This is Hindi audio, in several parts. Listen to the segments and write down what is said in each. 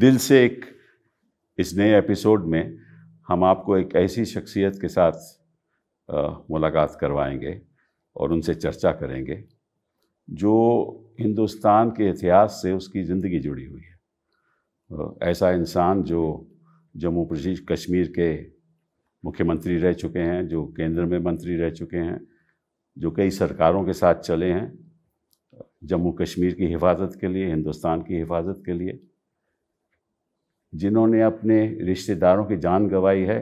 दिल से एक इस नए एपिसोड में हम आपको एक ऐसी शख्सियत के साथ मुलाकात करवाएंगे और उनसे चर्चा करेंगे जो हिंदुस्तान के इतिहास से उसकी ज़िंदगी जुड़ी हुई है। ऐसा इंसान जो जम्मू कश्मीर के मुख्यमंत्री रह चुके हैं, जो केंद्र में मंत्री रह चुके हैं, जो कई सरकारों के साथ चले हैं जम्मू कश्मीर की हिफाजत के लिए, हिंदुस्तान की हिफाजत के लिए, जिन्होंने अपने रिश्तेदारों की जान गंवाई है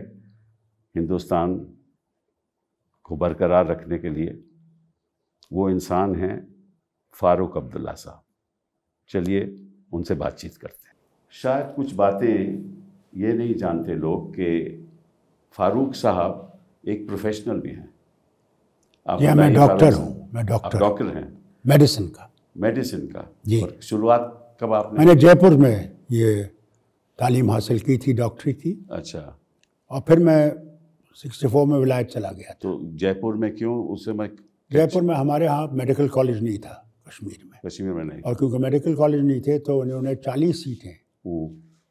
हिंदुस्तान को बरकरार रखने के लिए। वो इंसान हैं फ़ारूक अब्दुल्ला साहब। चलिए उनसे बातचीत करते हैं। शायद कुछ बातें ये नहीं जानते लोग कि फ़ारूक साहब एक प्रोफेशनल भी हैं। जी, मैं डॉक्टर हूँ। मैं डॉक्टर हैं मेडिसिन का जी। और शुरुआत कब आपने? मैंने जयपुर में ये तालीम हासिल की थी, डॉक्टरी की। अच्छा। और फिर मैं 64 में विलायत चला गया था। तो जयपुर में क्यों? उस समय जयपुर में हमारे यहाँ मेडिकल कॉलेज नहीं था कश्मीर में नहीं। और क्योंकि मेडिकल कॉलेज नहीं थे तो उन्होंने 40 सीटें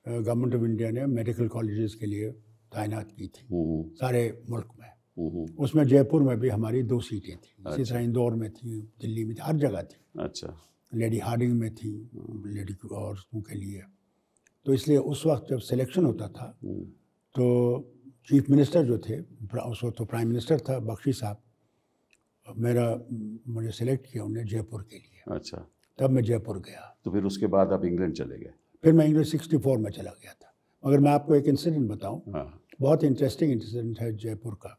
गवर्नमेंट ऑफ इंडिया ने मेडिकल कॉलेजेस के लिए तैनात की थी सारे मुल्क में। उसमें जयपुर में भी हमारी 2 सीटें थी। इसी तरह इंदौर में थी, दिल्ली में थी, हर जगह थी। अच्छा। लेडी हार्डिंग में थी, लेडी औरतों के लिए। तो इसलिए उस वक्त जब सिलेक्शन होता था तो चीफ मिनिस्टर जो थे, उस वक्त तो प्राइम मिनिस्टर था बख्शी साहब, मुझे सिलेक्ट किया उन्हें जयपुर के लिए। अच्छा। तब मैं जयपुर गया। तो फिर उसके बाद आप इंग्लैंड चले गए? फिर मैं इंग्लैंड 64 में चला गया था। मगर मैं आपको एक इंसिडेंट बताऊं। बहुत इंटरेस्टिंग इंसिडेंट है जयपुर का।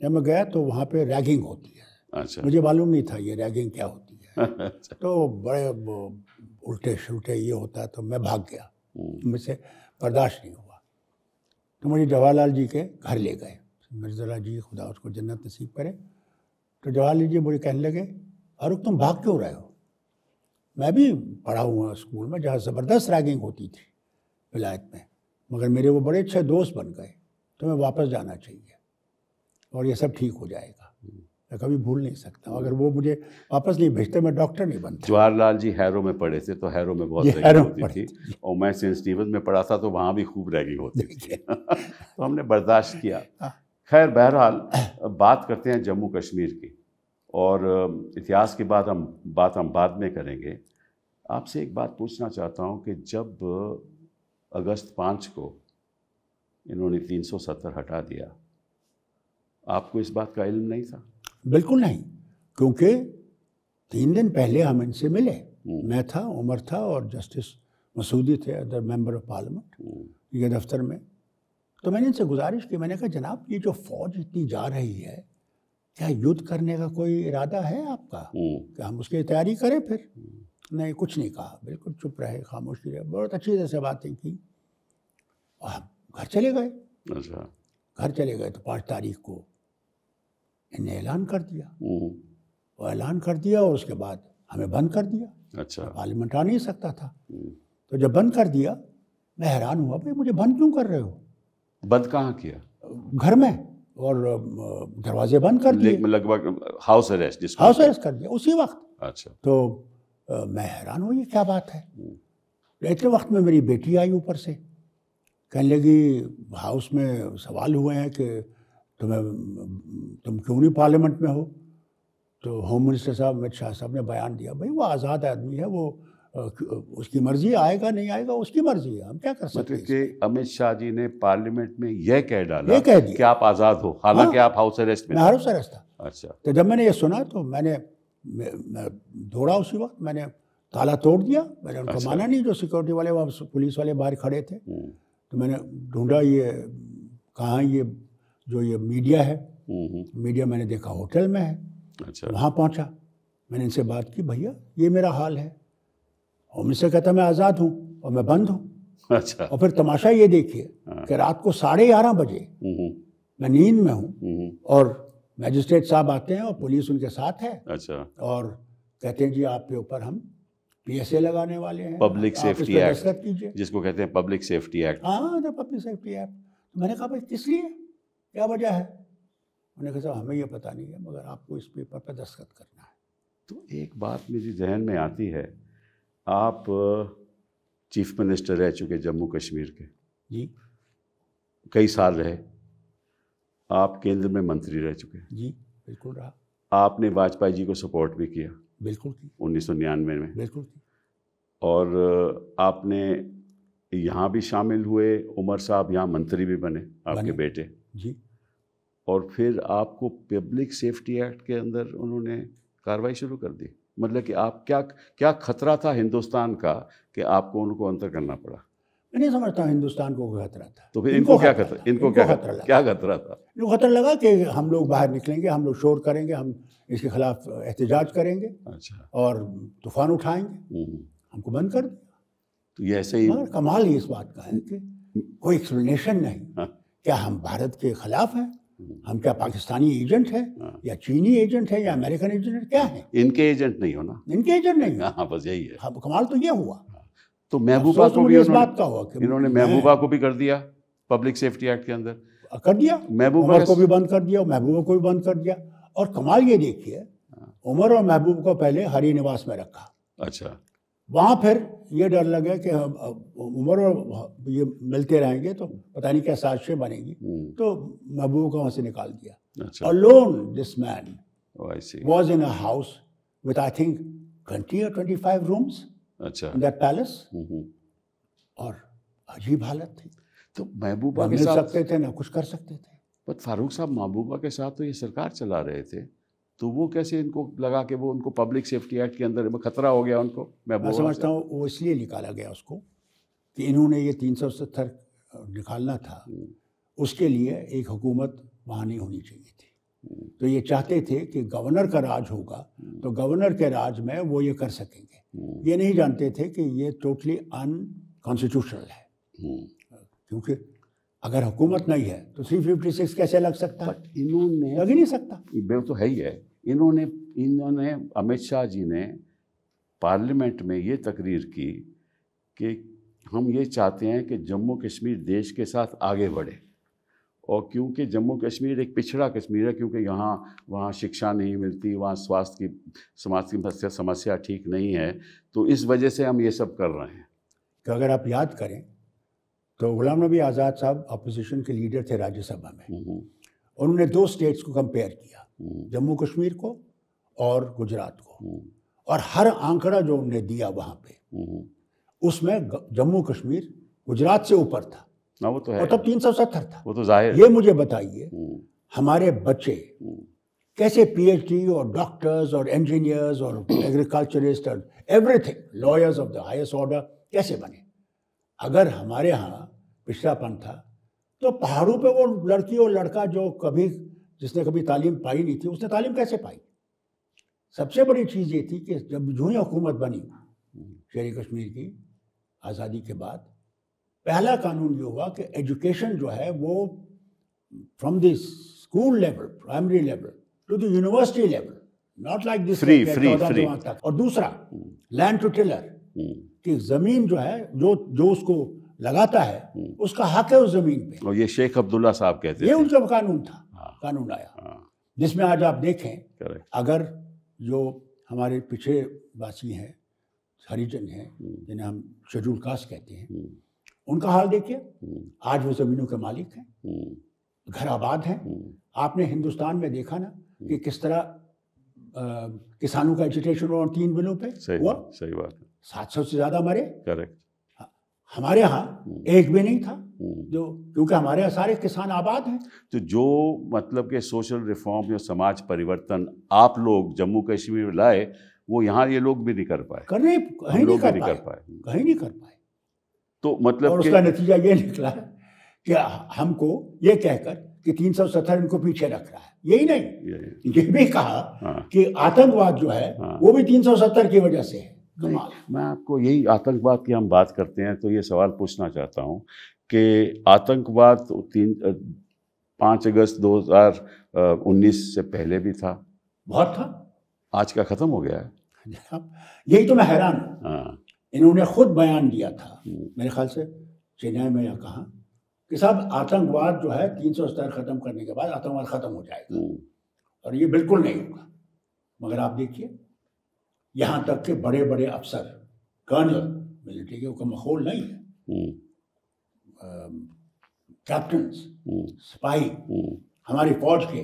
जब मैं गया तो वहाँ पे रैगिंग होती है। अच्छा। मुझे मालूम नहीं था ये रैगिंग क्या होती है। अच्छा। तो बड़े उल्टे शुल्टे ये होता है तो मैं भाग गया, मुझसे बर्दाश्त नहीं हुआ। तो मुझे जवाहरलाल जी के घर ले गए। मिर्ज़ा जी, खुदा उसको जन्नत नसीब करे। तो जवाहरलाल जी मुझे कहने लगे, फारूक तुम भाग क्यों रहे हो? मैं भी पढ़ा हुआ स्कूल में जहाँ ज़बरदस्त रैगिंग होती थी विलायत में, मगर मेरे वो बड़े अच्छे दोस्त बन गए, तुम्हें वापस जाना चाहिए और ये सब ठीक हो जाएगा। मैं कभी भूल नहीं सकता। अगर वो मुझे वापस नहीं भेजते मैं डॉक्टर नहीं बनता। जवाहरलाल जी हैरो में पढ़े थे तो हैरो में बहुत रैगिंग होती थी और मैं सेंट स्टीवन में पढ़ा था तो वहाँ भी खूब रैगिंग होती थी। तो हमने बर्दाश्त किया। खैर बहरहाल बात करते हैं जम्मू कश्मीर की और इतिहास की बात हम बाद में करेंगे। आपसे एक बात पूछना चाहता हूँ कि जब अगस्त 5 को इन्होंने 370 हटा दिया, आपको इस बात का इल्म नहीं था? बिल्कुल नहीं, क्योंकि 3 दिन पहले हम इनसे मिले। मैं था, उमर था और जस्टिस मसूदी थे, अदर मेंबर ऑफ पार्लियामेंट ये दफ्तर में। तो मैंने इनसे गुजारिश की, मैंने कहा जनाब ये जो फौज इतनी जा रही है, क्या युद्ध करने का कोई इरादा है आपका? क्या हम उसकी तैयारी करें? फिर नहीं, कुछ नहीं कहा, बिल्कुल चुप रहे, खामोशी रहे। बहुत अच्छी तरह से बातें की और हम घर चले गए। अच्छा। घर चले गए तो 5 तारीख को इन्हें ऐलान कर दिया। और ऐलान कर दिया और उसके बाद हमें बंद कर दिया। अच्छा। पार्लियामेंट आ नहीं सकता था। तो जब बंद कर दिया मैं हैरान हुआ, भाई मुझे बंद क्यों कर रहे हो? बंद कहाँ किया? घर में, और दरवाजे बंद कर दिए। लगभग हाउस अरेस्ट कर दिया उसी वक्त। अच्छा। तो मैं हैरान हुआ, ये क्या बात है? इतने वक्त में मेरी बेटी आई ऊपर से, कहने लगी हाउस में सवाल हुए हैं कि तुम क्यों नहीं पार्लियामेंट में हो? तो होम मिनिस्टर साहब अमित शाह साहब ने बयान दिया, भाई वो आज़ाद आदमी है, वो उसकी मर्जी, आएगा नहीं आएगा उसकी मर्जी है, हम क्या कर सकते हैं? कि अमित शाह जी ने पार्लियामेंट में यह कह डाला, ये कह दिया कि आप आज़ाद हो, हालांकि आप हाउस अरेस्ट में। मैं हाउस अरेस्ट था। अच्छा। तो जब मैंने ये सुना तो मैं दौड़ा उसी वक्त, मैंने ताला तोड़ दिया। मैंने उनको माना नहीं, जो सिक्योरिटी वाले वहाँ पुलिस वाले बाहर खड़े थे। तो मैंने ढूंढा ये कहाँ, ये जो ये मीडिया है, मीडिया मैंने देखा होटल में है। अच्छा। वहाँ पहुँचा, मैंने इनसे बात की, भैया ये मेरा हाल है। और मुझसे कहता मैं आज़ाद हूँ और मैं बंद हूँ। अच्छा। और फिर तमाशा ये देखिए कि रात को 11:30 बजे मैं नींद में हूँ और मैजिस्ट्रेट साहब आते हैं और पुलिस उनके साथ है। अच्छा। और कहते हैं जी आपके ऊपर हम PSA लगाने वाले हैं, पब्लिक सेफ्टी एक्ट कीजिए, जिसको कहते हैं पब्लिक सेफ्टी एक्ट। हाँ, पब्लिक सेफ्टी एक्ट। तो मैंने कहा भाई किस लिए, क्या वजह है? उन्होंने कहा हमें ये पता नहीं है, मगर आपको इस पेपर पर दस्तखत करना है। तो एक बात मेरी जहन में आती है, आप चीफ मिनिस्टर रह चुके जम्मू कश्मीर के, जी कई साल रहे। आप केंद्र में मंत्री रह चुके, जी बिल्कुल रहा। आपने वाजपेयी जी को सपोर्ट भी किया बिल्कुल की, 1999 में, बिल्कुल की। और आपने यहाँ भी शामिल हुए। उमर साहब यहाँ मंत्री भी बने, आपके बेटे जी। और फिर आपको पब्लिक सेफ्टी एक्ट के अंदर उन्होंने कार्रवाई शुरू कर दी। मतलब कि आप क्या खतरा था हिंदुस्तान का कि आपको उनको अंतर करना पड़ा? मैं नहीं समझता हिंदुस्तान को कोई खतरा था। तो फिर इनको क्या खतरा था? इनको क्या खतरा था? इनको खतरा लगा कि हम लोग बाहर निकलेंगे, हम लोग शोर करेंगे, हम इसके खिलाफ एहतजाज करेंगे, अच्छा, और तूफान उठाएंगे, हमको बंद कर दिया। तो ये ऐसे ही मगर कमाल ही इस बात का है कि कोई एक्सप्लेनेशन नहीं। क्या हम भारत के खिलाफ हैं? हम क्या पाकिस्तानी एजेंट है, या चीनी एजेंट है, या अमेरिकन एजेंट है? क्या है? इनके एजेंट नहीं हो ना, इनके एजेंट नहीं। हाँ, बस यही है। हाँ, कमाल तो ये हुआ। तो महबूबा को भी इस बात का हुआ कि इन्होंने महबूबा को भी कर दिया पब्लिक सेफ्टी एक्ट के अंदर, कर दिया। महबूबा उमर को भी बंद कर दिया, महबूबा को भी बंद कर दिया। और कमाल ये देखिए, उमर और महबूब को पहले हरी निवास में रखा। अच्छा, वहाँ फिर ये डर लगा कि उमर और ये मिलते रहेंगे तो पता नहीं क्या साजिशें बनेगी, तो महबूब को वहाँ से निकाल दिया। अच्छा, Alone this man I see. was in a house with I think 20 or 25 rooms अच्छा, in that palace, और अजीब हालत थी। तो महबूबा के मिल साथ सकते थे ना कुछ कर सकते थे। पर फारूक साहब महबूबा के साथ तो ये सरकार चला रहे थे, तो वो कैसे इनको लगा कि वो उनको पब्लिक सेफ्टी एक्ट के अंदर खतरा हो गया उनको? मैं समझता हूँ वो इसलिए निकाला गया उसको कि इन्होंने ये 370 निकालना था, उसके लिए एक हुकूमत वहाँ नहीं होनी चाहिए थी। तो ये चाहते थे कि गवर्नर का राज होगा, तो गवर्नर के राज में वो ये कर सकेंगे। ये नहीं जानते थे कि ये टोटली अनकॉन्स्टिट्यूशनल है, क्योंकि अगर हुकूमत नहीं है तो 356 कैसे लग सकता है? इन्होंने लग ही नहीं सकता। वो तो है ही है। इन्होंने अमित शाह जी ने पार्लियामेंट में ये तकरीर की कि हम ये चाहते हैं कि जम्मू कश्मीर देश के साथ आगे बढ़े, और क्योंकि जम्मू कश्मीर एक पिछड़ा कश्मीर है, क्योंकि वहाँ शिक्षा नहीं मिलती, वहाँ स्वास्थ्य की समाज की समस्या ठीक नहीं है, तो इस वजह से हम ये सब कर रहे हैं। तो अगर आप याद करें तो गुलाम नबी आज़ाद साहब अपोजिशन के लीडर थे राज्यसभा में, उन्होंने 2 स्टेट्स को कंपेयर किया, जम्मू कश्मीर को और गुजरात को, और हर आंकड़ा जो उन्होंने दिया वहाँ पे उसमें जम्मू कश्मीर गुजरात से ऊपर था। ना वो तो है, और तब 370 था। वो तो जाहिर। ये मुझे बताइए हमारे बच्चे कैसे पीएचडी और डॉक्टर्स और इंजीनियर्स और एग्रीकल्चरिस्ट और everything, lawyers of the highest order कैसे बने? अगर हमारे यहाँ पिछड़ापन था तो पहाड़ों पे वो लड़की और लड़का जिसने कभी तालीम पाई नहीं थी, उसने तालीम कैसे पाई? सबसे बड़ी चीज़ ये थी कि जब जो ही हुकूमत बनी शेर कश्मीर की आज़ादी के बाद, पहला कानून ये हुआ कि एजुकेशन जो है वो from the school level, primary level to the university level, not like this free. और दूसरा लैंड टू टिलर, कि जमीन जो है जो उसको लगाता है उसका हक है उस जमीन पे। और ये शेख अब्दुल्ला साहब कहते थे, ये उनका कानून था। कानून आया जिसमें आज आप देखें, अगर जो हमारे पिछड़े वासी हैं, हरिजन हैं, जिन्हें हम शेड्यूल कास्ट कहते हैं, उनका हाल देखिए। आज वो ज़मीनों के मालिक हैं, घर आबाद हैं। आपने हिंदुस्तान में देखा ना कि किस तरह किसानों का एजिटेशन हुआ 3 बिलों पे हुआ। सही बात है। 700 से ज़्यादा मरे। करेक्ट। हमारे यहाँ एक भी नहीं था, जो क्योंकि हमारे यहाँ सारे किसान आबाद हैं। तो जो मतलब के सोशल रिफॉर्म या समाज परिवर्तन आप लोग जम्मू कश्मीर में लाए, वो यहाँ ये लोग भी नहीं कर पाए, कहीं नहीं कर पाए। तो मतलब और उसका नतीजा ये निकला कि हमको ये कहकर कि 370 इनको पीछे रख रहा है। यही नहीं, ये भी कहा कि आतंकवाद जो है वो भी 370 की वजह से है। मैं आपको यही आतंकवाद की हम बात करते हैं तो ये सवाल पूछना चाहता हूँ कि आतंकवाद 5 अगस्त 2019 से पहले भी था, बहुत था, आज का ख़त्म हो गया है। यही तो मैं हैरान हूँ। इन्होंने खुद बयान दिया था, मेरे ख्याल से चेन्नई में, या कहा कि साहब आतंकवाद जो है 370 ख़त्म करने के बाद आतंकवाद ख़त्म हो जाएगा, और ये बिल्कुल नहीं होगा। मगर आप देखिए, यहाँ तक के बड़े बड़े अफसर, कर्नल मिलिट्री का माहौल नहीं है। कैप्टन, सिपाही, हमारी फौज के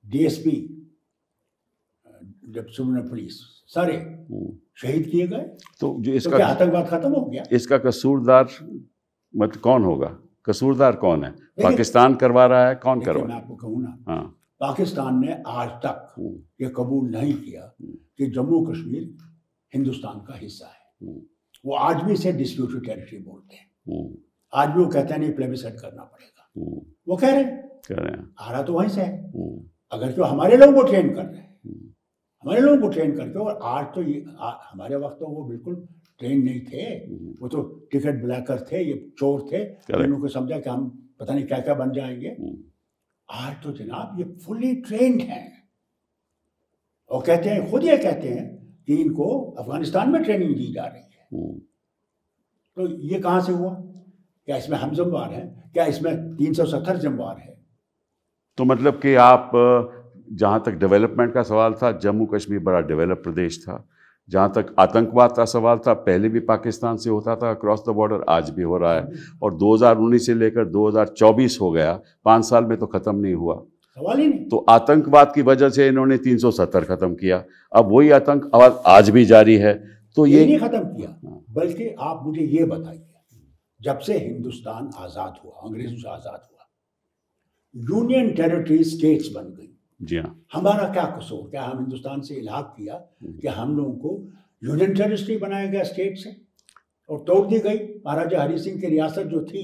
डीएसपी, डिप्टी सुपरिटेंडेंट पुलिस सारे शहीद किए गए। तो जो इसका तो क्या आतंकवाद खत्म हो गया? इसका कसूरदार मतलब कौन होगा? कसूरदार कौन है? पाकिस्तान करवा रहा है? कौन करवा? मैं आपको कहूँ ना, हाँ, पाकिस्तान ने आज तक ये कबूल नहीं किया कि जम्मू कश्मीर हिंदुस्तान का हिस्सा है। वो आज भी इसे डिस्प्यूटेड टेरिटरी बोलते हैं। आज भी वो कहते हैं नहीं, प्लेबिसाइट करना पड़ेगा। वो कह रहे हैं आ रहा तो वहीं से है। अगर तो हमारे लोगों को ट्रेन कर रहे हैं, हमारे लोगों को ट्रेन करके, और आज तो ये हमारे वक्त तो वो बिल्कुल ट्रेन नहीं थे, वो तो टिकट ब्लैकर थे, ये चोर थे, उनको समझा कि हम पता नहीं क्या क्या बन जाएंगे। आज तो जनाब ये फुली ट्रेंड हैं, और कहते हैं, खुद ये कहते हैं कि इनको अफगानिस्तान में ट्रेनिंग दी जा रही है। तो ये कहाँ से हुआ? क्या इसमें हम जिम्मेवार हैं? क्या इसमें 370 जिम्मेवार है? तो मतलब कि आप, जहाँ तक डेवलपमेंट का सवाल था, जम्मू कश्मीर बड़ा डेवलप प्रदेश था। जहाँ तक आतंकवाद का सवाल था, पहले भी पाकिस्तान से होता था क्रॉस द बॉर्डर, आज भी हो रहा है, और 2019 से लेकर 2024 हो गया, 5 साल में तो ख़त्म नहीं हुआ, सवाल ही नहीं। तो आतंकवाद की वजह से इन्होंने 370 ख़त्म किया, अब वही आतंकवाद आज भी जारी है। तो ये नहीं ख़त्म किया, बल्कि आप मुझे ये बताइए, जब से हिंदुस्तान आज़ाद हुआ, अंग्रेज़ों से आज़ाद हुआ, यूनियन टेरिटरी स्टेट्स बन गई। जी हाँ, हमारा क्या कसूर? क्या हम हिंदुस्तान से इलाक़ किया कि हम लोगों को यूनियन टेरिटरी बनाया गया स्टेट से, और तोड़ दी गई। महाराजा हरि सिंह की रियासत जो थी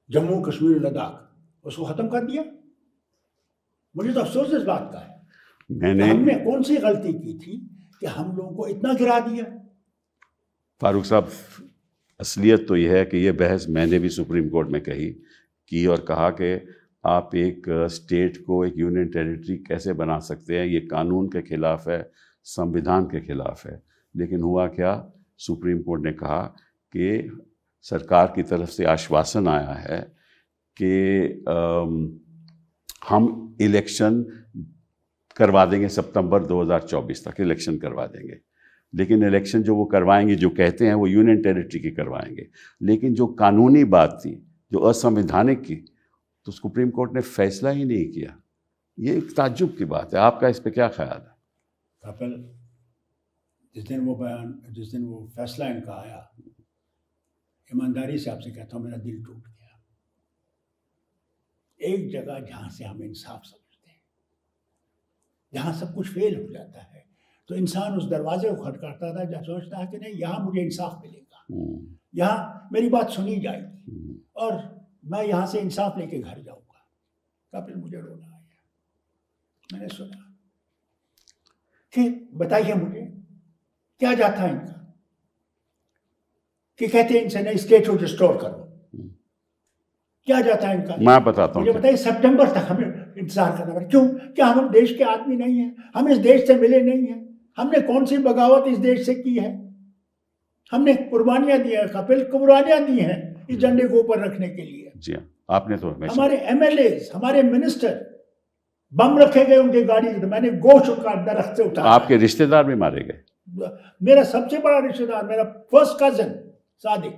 जम्मू कश्मीर लद्दाख, उसको ख़त्म कर दिया। मुझे तो अफसोस इस बात का है, हमने कौन सी गलती की थी कि हम लोगों को इतना गिरा दिया। फारूक साहब, असलियत तो यह है कि ये बहस मैंने भी सुप्रीम कोर्ट में की और कहा कि आप एक स्टेट को एक यूनियन टेरिटरी कैसे बना सकते हैं, ये कानून के ख़िलाफ़ है, संविधान के ख़िलाफ़ है। लेकिन हुआ क्या, सुप्रीम कोर्ट ने कहा कि सरकार की तरफ से आश्वासन आया है कि हम इलेक्शन करवा देंगे, सितंबर 2024 तक इलेक्शन करवा देंगे। लेकिन इलेक्शन जो वो करवाएंगे, जो कहते हैं, वो यूनियन टेरिटरी की करवाएंगे। लेकिन जो कानूनी बात थी, जो असंवैधानिक की, तो सुप्रीम कोर्ट ने फैसला ही नहीं किया। ये एक ताज्जुब की बात है। आपका इस पे क्या ख्याल है? कपिल, जिस दिन वो फैसला इनका आया, ईमानदारी से आपसे कहता हूँ, मेरा दिल टूट गया। एक जगह जहाँ से हम इंसाफ समझते हैं, जहाँ सब कुछ फेल हो जाता है, तो इंसान उस दरवाजे को खटखटाता था जहाँ सोचता है कि नहीं, यहाँ मुझे इंसाफ मिलेगा, यहाँ मेरी बात सुनी जाएगी, और मैं यहाँ से इंसाफ लेके घर जाऊँगा। कपिल, मुझे रोना आया। मैंने सुना कि बताइए मुझे क्या जाता है इनका, कि कहते हैं इनसे नहीं, स्टेट को रिस्टोर करो। क्या जाता है इनका? मैं बताता हूँ। मुझे बताइए, सितंबर तक हमें इंतजार करना पड़ेगा। क्यों? क्या हम देश के आदमी नहीं हैं? हम इस देश से मिले नहीं हैं? हमने कौन सी बगावत इस देश से की है? हमने कुर्बानियां दी हैं कपिल, कुर्बानियां दी हैं इस झंडे को ऊपर रखने के लिए। जी हाँ, आपने तो हमारे एमएलए, हमारे मिनिस्टर, बम रखे गए उनकी गाड़ी, मैंने गोश्त उनका दरख्त से उठाया। आपके रिश्तेदार भी मारे गए? मेरा सबसे बड़ा रिश्तेदार, मेरा फर्स्ट कजन सादिक,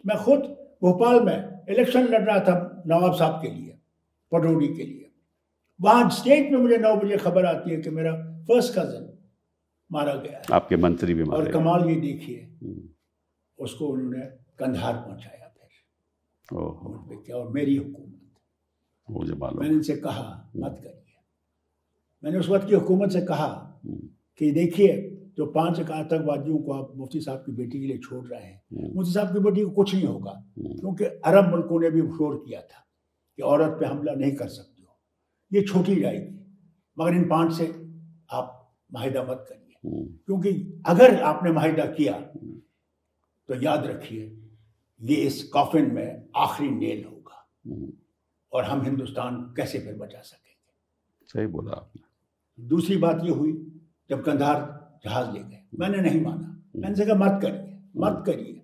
मैं खुद भोपाल में इलेक्शन लड़ रहा था नवाब साहब के लिए, पटौड़ी के लिए। वहाँ स्टेट में मुझे 9 बजे खबर आती है कि मेरा फर्स्ट कजन मारा गया है। आपके मंत्री भी मारे और कमाल ये देखिए, उसको उन्होंने कंधार पहुंचाया फिर। और मेरी हुकूमत, मुझे मालूम। मैंने इनसे कहा मत करिए। मैंने उस वक्त की हुकूमत से कहा कि देखिए, जो 5 आतंकवादियों को आप मुफ्ती साहब की बेटी के लिए छोड़ रहे हैं, मुफ्ती साहब की बेटी को कुछ नहीं होगा, क्योंकि अरब मुल्कों ने भी शोर किया था कि औरत पे हमला नहीं कर सकते हो, ये छोटी जाएगी, मगर इन 5 से आप माहिदा मत करिए, क्योंकि अगर आपने माहिदा किया तो याद रखिए ये इस कॉफिन में आखिरी नेल होगा, और हम हिंदुस्तान कैसे फिर बचा सकेंगे। सही बोला आपने। दूसरी बात ये हुई, जब कंधार जहाज ले गए, मैंने नहीं माना। मैंने कहा मत करिए, मत करिए।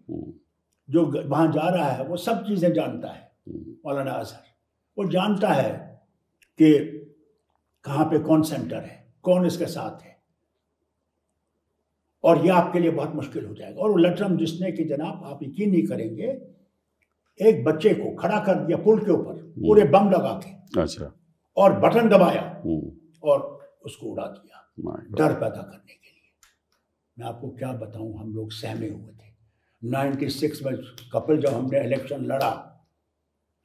जो वहाँ जा रहा है वो सब चीज़ें जानता है, मौलाना अजहर, वो जानता है कि कहाँ पे कौन सेंटर है, कौन इसके साथ है। और ये आपके लिए बहुत मुश्किल हो जाएगा। और वो लटरम जिसने कि जनाब आप यकीन नहीं करेंगे, एक बच्चे को खड़ा कर दिया पुल के ऊपर पूरे बम लगा के, अच्छा, और बटन दबाया और उसको उड़ा दिया डर पैदा करने के लिए। मैं आपको क्या बताऊं, हम लोग सहमे हुए थे। 96 में कपिल जब हमने इलेक्शन लड़ा,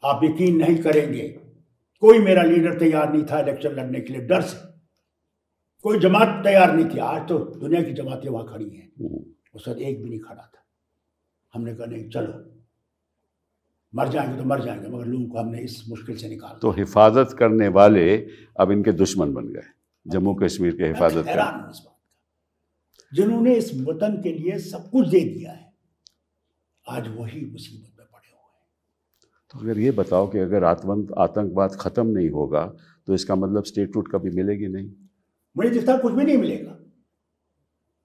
आप यकीन नहीं करेंगे, कोई मेरा लीडर तैयार नहीं था इलेक्शन लड़ने के लिए, डर से कोई जमात तैयार नहीं थी। आज तो दुनिया की जमातें वहां खड़ी हैं, उस वक्त एक भी नहीं खड़ा था। हमने कहा नहीं चलो, मर जाएंगे तो मर जाएंगे, मगर लोगों को हमने इस मुश्किल से निकाला। तो हिफाजत करने वाले अब इनके दुश्मन बन गए, जम्मू कश्मीर के हिफाजत हैरान हूं इस बात का, जिन्होंने इस वतन के लिए सब कुछ दे दिया है, आज वही मुसीबत में पड़े हुए हैं। तो अगर ये बताओ कि अगर आतंकवाद खत्म नहीं होगा तो इसका मतलब स्टेटहुड कभी मिलेगी नहीं? मुझे दिखता कुछ भी नहीं मिलेगा।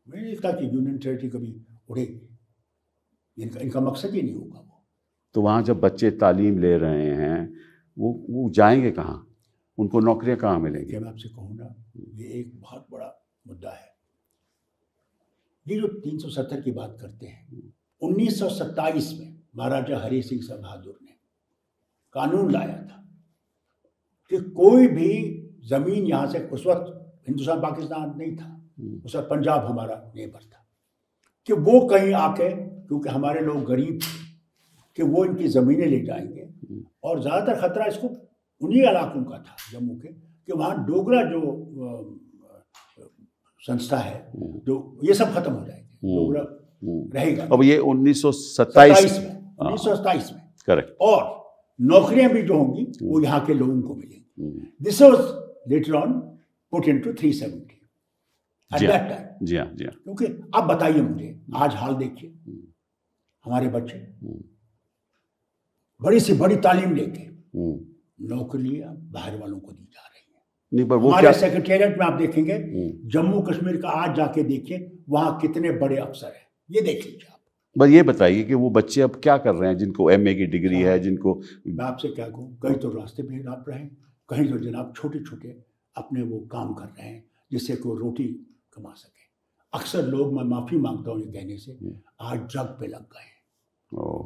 मुझे दिखता कि यूनियन टेरिटरी कभी उड़ेगी, इनका मकसद ही नहीं होगा वो। तो वहाँ जब बच्चे तालीम ले रहे हैं वो जाएंगे कहाँ? उनको नौकरियाँ कहाँ मिलेंगी? मैं आपसे कहूँ ना, ये एक बहुत बड़ा मुद्दा है। ये जो 370 की बात करते हैं, 1927 में महाराजा हरि सिंह बहादुर ने कानून लाया था कि कोई भी जमीन यहाँ से, उस वक्त हिंदुस्तान पाकिस्तान नहीं था, उस वक्त पंजाब हमारा नेबर था, कि वो कहीं आके, क्योंकि हमारे लोग गरीब थे, कि वो इनकी ज़मीनें ले जाएंगे। और ज़्यादातर ख़तरा इसको उन्हीं इलाकों का था जम्मू के, कि वहाँ डोगरा जो संस्था है, जो ये सब खत्म हो जाएगी, डोगरा रहेगा। अब ये 1927 में करेक्ट। और नौकरियां भी जो होंगी वो यहाँ के लोगों को मिलेंगी। This was later on put into 370 at that time. जी हाँ। क्योंकि अब बताइए मुझे, आज हाल देखिए, हमारे बच्चे बड़ी से बड़ी तालीम लेके नौकरियां बाहर वालों को दी जा रही हैं। नहीं, पर वो हमारे सेक्रेटेरिएट में आप देखेंगे, जम्मू कश्मीर का आज जाके देखिए वहां कितने बड़े अफसर हैं, ये देख लीजिए आप। बस ये बताइए कि वो बच्चे अब क्या कर रहे हैं जिनको MA की डिग्री है, जिनको, मैं आपसे क्या कहूँ, कहीं तो रास्ते पे नाप रहे हैं, कहीं तो जनाब छोटे छोटे अपने वो काम कर रहे हैं जिससे कोई रोटी कमा सके। अक्सर लोग, मैं माफ़ी मांगता हूँ ये कहने से, आज ड्रग पे लग गए हैं,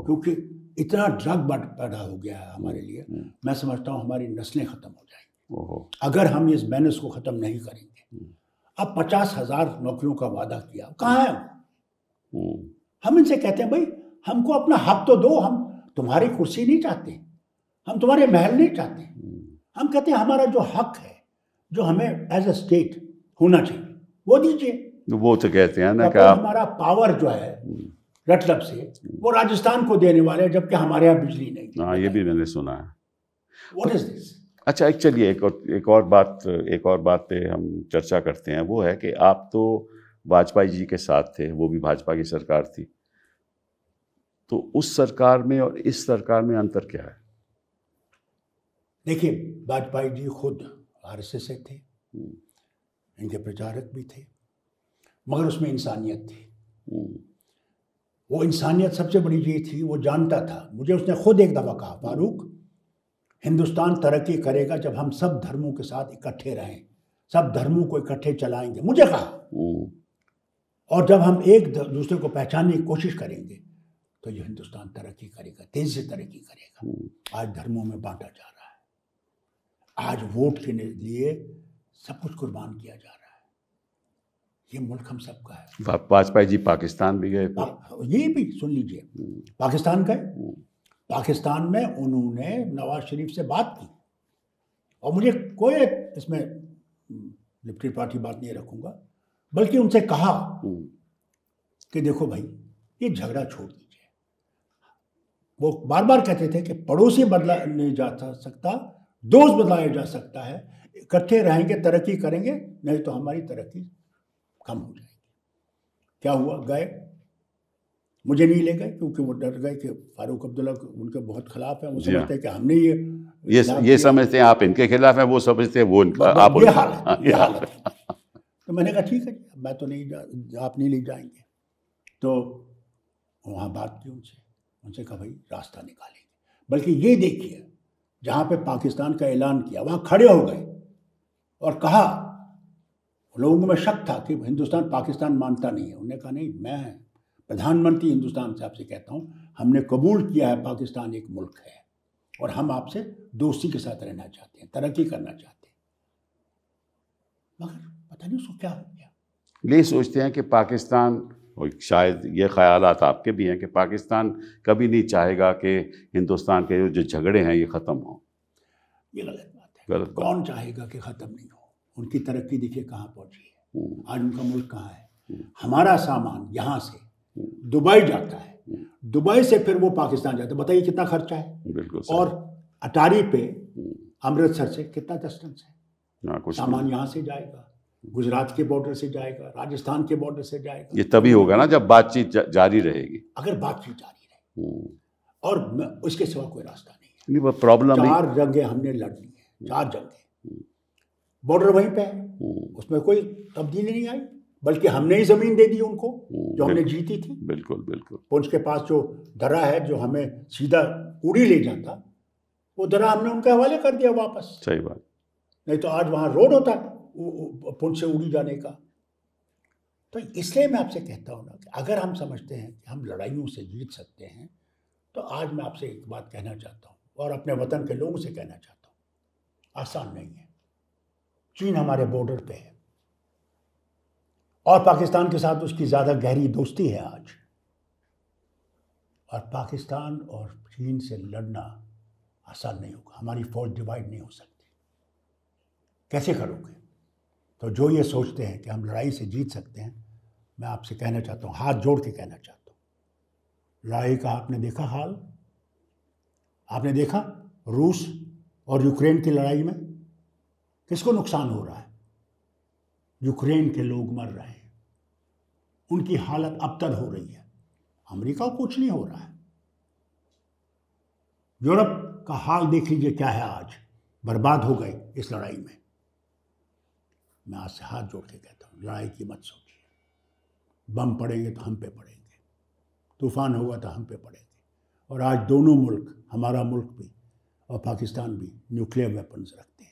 क्योंकि इतना ड्रग पैदा हो गया है हमारे लिए। मैं समझता हूँ हमारी नस्लें ख़त्म हो जाएंगी अगर हम इस बैलेंस को ख़त्म नहीं करेंगे। अब 50,000 नौकरियों का वादा किया, कहाँ है वो? हम इनसे कहते हैं भाई हमको अपना हक तो दो, हम तुम्हारी कुर्सी नहीं चाहते, हम तुम्हारे महल नहीं चाहते। हम कहते हैं हमारा जो हक है, जो हमें एज ए स्टेट होना चाहिए, वो दीजिए। वो तो कहते हैं ना कि हमारा पावर जो है रटलब से वो राजस्थान को देने वाले, जबकि हमारे यहाँ बिजली नहीं। हाँ, ये भी मैंने सुना है। What is this? अच्छा, चलिए एक और बात पे हम चर्चा करते हैं। वो है कि आप तो वाजपेयी जी के साथ थे, वो भी भाजपा की सरकार थी, तो उस सरकार में और इस सरकार में अंतर क्या है? देखिए, वाजपेयी जी खुद RSS से थे, इनके प्रचारक भी थे, मगर उसमें इंसानियत थी। वो इंसानियत सबसे बड़ी चीज़ थी। वो जानता था, मुझे उसने खुद एक दफ़ा कहा, फारूक, हिंदुस्तान तरक्की करेगा जब हम सब धर्मों के साथ इकट्ठे रहें, सब धर्मों को इकट्ठे चलाएंगे, मुझे कहा। और जब हम एक दूसरे को पहचानने की कोशिश करेंगे तो ये हिंदुस्तान तरक्की करेगा, तेजी से तरक्की करेगा। आज धर्मों में बांटा जा रहा है, आज वोट के लिए सब कुछ कुर्बान किया जा रहा है। ये मुल्क हम सबका है। वाजपेयी जी पाकिस्तान भी गए, ये भी सुन लीजिए, पाकिस्तान गए, पाकिस्तान में उन्होंने नवाज शरीफ से बात की, और मुझे कोई इसमें लिबर्टी पार्टी बात नहीं रखूंगा, बल्कि उनसे कहा कि देखो भाई, ये झगड़ा छोड़ दीजिए। वो बार बार कहते थे कि पड़ोसी बदला नहीं जा सकता, दोस्त बदलाया जा सकता है, इकट्ठे रहेंगे तरक्की करेंगे, नहीं तो हमारी तरक्की कम हो जाएगी। क्या हुआ? गए, मुझे नहीं ले गए क्योंकि वो डर गए कि फारूक अब्दुल्ला उनके बहुत खिलाफ है। वो समझते हैं कि हमने ये समझते हैं आप इनके खिलाफ हैं, वो समझते हैं वो इनका, आप ये हालत है। तो मैंने कहा ठीक है, मैं तो नहीं आप नहीं ले जाएंगे। तो वहाँ बात की उनसे कहा भाई रास्ता निकालेंगे। बल्कि ये देखिए, जहाँ पे पाकिस्तान का ऐलान किया वहाँ खड़े हो गए और कहा, लोगों में शक था कि हिंदुस्तान पाकिस्तान मानता नहीं है। उन्होंने कहा नहीं, मैं प्रधानमंत्री हिंदुस्तान से आपसे कहता हूँ, हमने कबूल किया है पाकिस्तान एक मुल्क है और हम आपसे दोस्ती के साथ रहना चाहते हैं, तरक्की करना चाहते हैं। मगर पता नहीं उसको क्या हो गया। ये सोचते हैं कि पाकिस्तान, और शायद ये ख्यालात आपके भी हैं कि पाकिस्तान कभी नहीं चाहेगा कि हिंदुस्तान के जो झगड़े हैं ये ख़त्म हों। ये गलत बात है। गलत बात। कौन चाहेगा कि ख़त्म नहीं हो? उनकी तरक्की देखिए कहाँ पहुँची है, आज उनका मुल्क कहाँ है। हमारा सामान यहाँ से दुबई जाता है, दुबई से फिर वो पाकिस्तान जाता है। बताइए कितना खर्चा है। बिल्कुल। और अटारी पे अमृतसर से कितना डिस्टेंस है। कुछ सामान यहाँ से जाएगा, गुजरात के बॉर्डर से जाएगा, राजस्थान के बॉर्डर से जाएगा। ये तभी होगा ना जब बातचीत जारी रहेगी। अगर बातचीत जारी रहे और उसके सिवा कोई रास्ता नहीं है। वो प्रॉब्लम 4 जंगें हमने लड़ ली हैं, 4 जंगें, बॉर्डर वहीं पे है, उसमें कोई तब्दीली नहीं आई, बल्कि हमने ही जमीन दे दी उनको जो हमने जीती थी। बिल्कुल बिल्कुल। पुंछ के पास जो दर्रा है जो हमें सीधा उड़ी ले जाता, वो दर्रा हमने उनके हवाले कर दिया वापस। सही बात। नहीं तो आज वहाँ रोड होता पुंछ से उड़ी जाने का। तो इसलिए मैं आपसे कहता हूँ ना कि अगर हम समझते हैं कि हम लड़ाइयों से जीत सकते हैं, तो आज मैं आपसे एक बात कहना चाहता हूँ और अपने वतन के लोगों से कहना चाहता हूँ, आसान नहीं है। चीन हमारे बॉर्डर पे है और पाकिस्तान के साथ उसकी ज़्यादा गहरी दोस्ती है आज, और पाकिस्तान और चीन से लड़ना आसान नहीं होगा। हमारी फौज डिवाइड नहीं हो सकती। कैसे करोगे? तो जो ये सोचते हैं कि हम लड़ाई से जीत सकते हैं, मैं आपसे कहना चाहता हूँ, हाथ जोड़ के कहना चाहता हूँ, लड़ाई का आपने देखा हाल? आपने देखा रूस और यूक्रेन की लड़ाई में किसको नुकसान हो रहा है? यूक्रेन के लोग मर रहे हैं, उनकी हालत अबतर हो रही है। अमेरिका को कुछ नहीं हो रहा है। यूरोप का हाल देख लीजिए क्या है आज, बर्बाद हो गए इस लड़ाई में। मैं आज से हाथ जोड़ के कहता हूँ, लड़ाई की मत सोचिए। बम पड़ेंगे तो हम पे पड़ेंगे, तूफान होगा तो हम पे पड़ेंगे। और आज दोनों मुल्क, हमारा मुल्क भी और पाकिस्तान भी, न्यूक्लियर वेपन्स रखते हैं।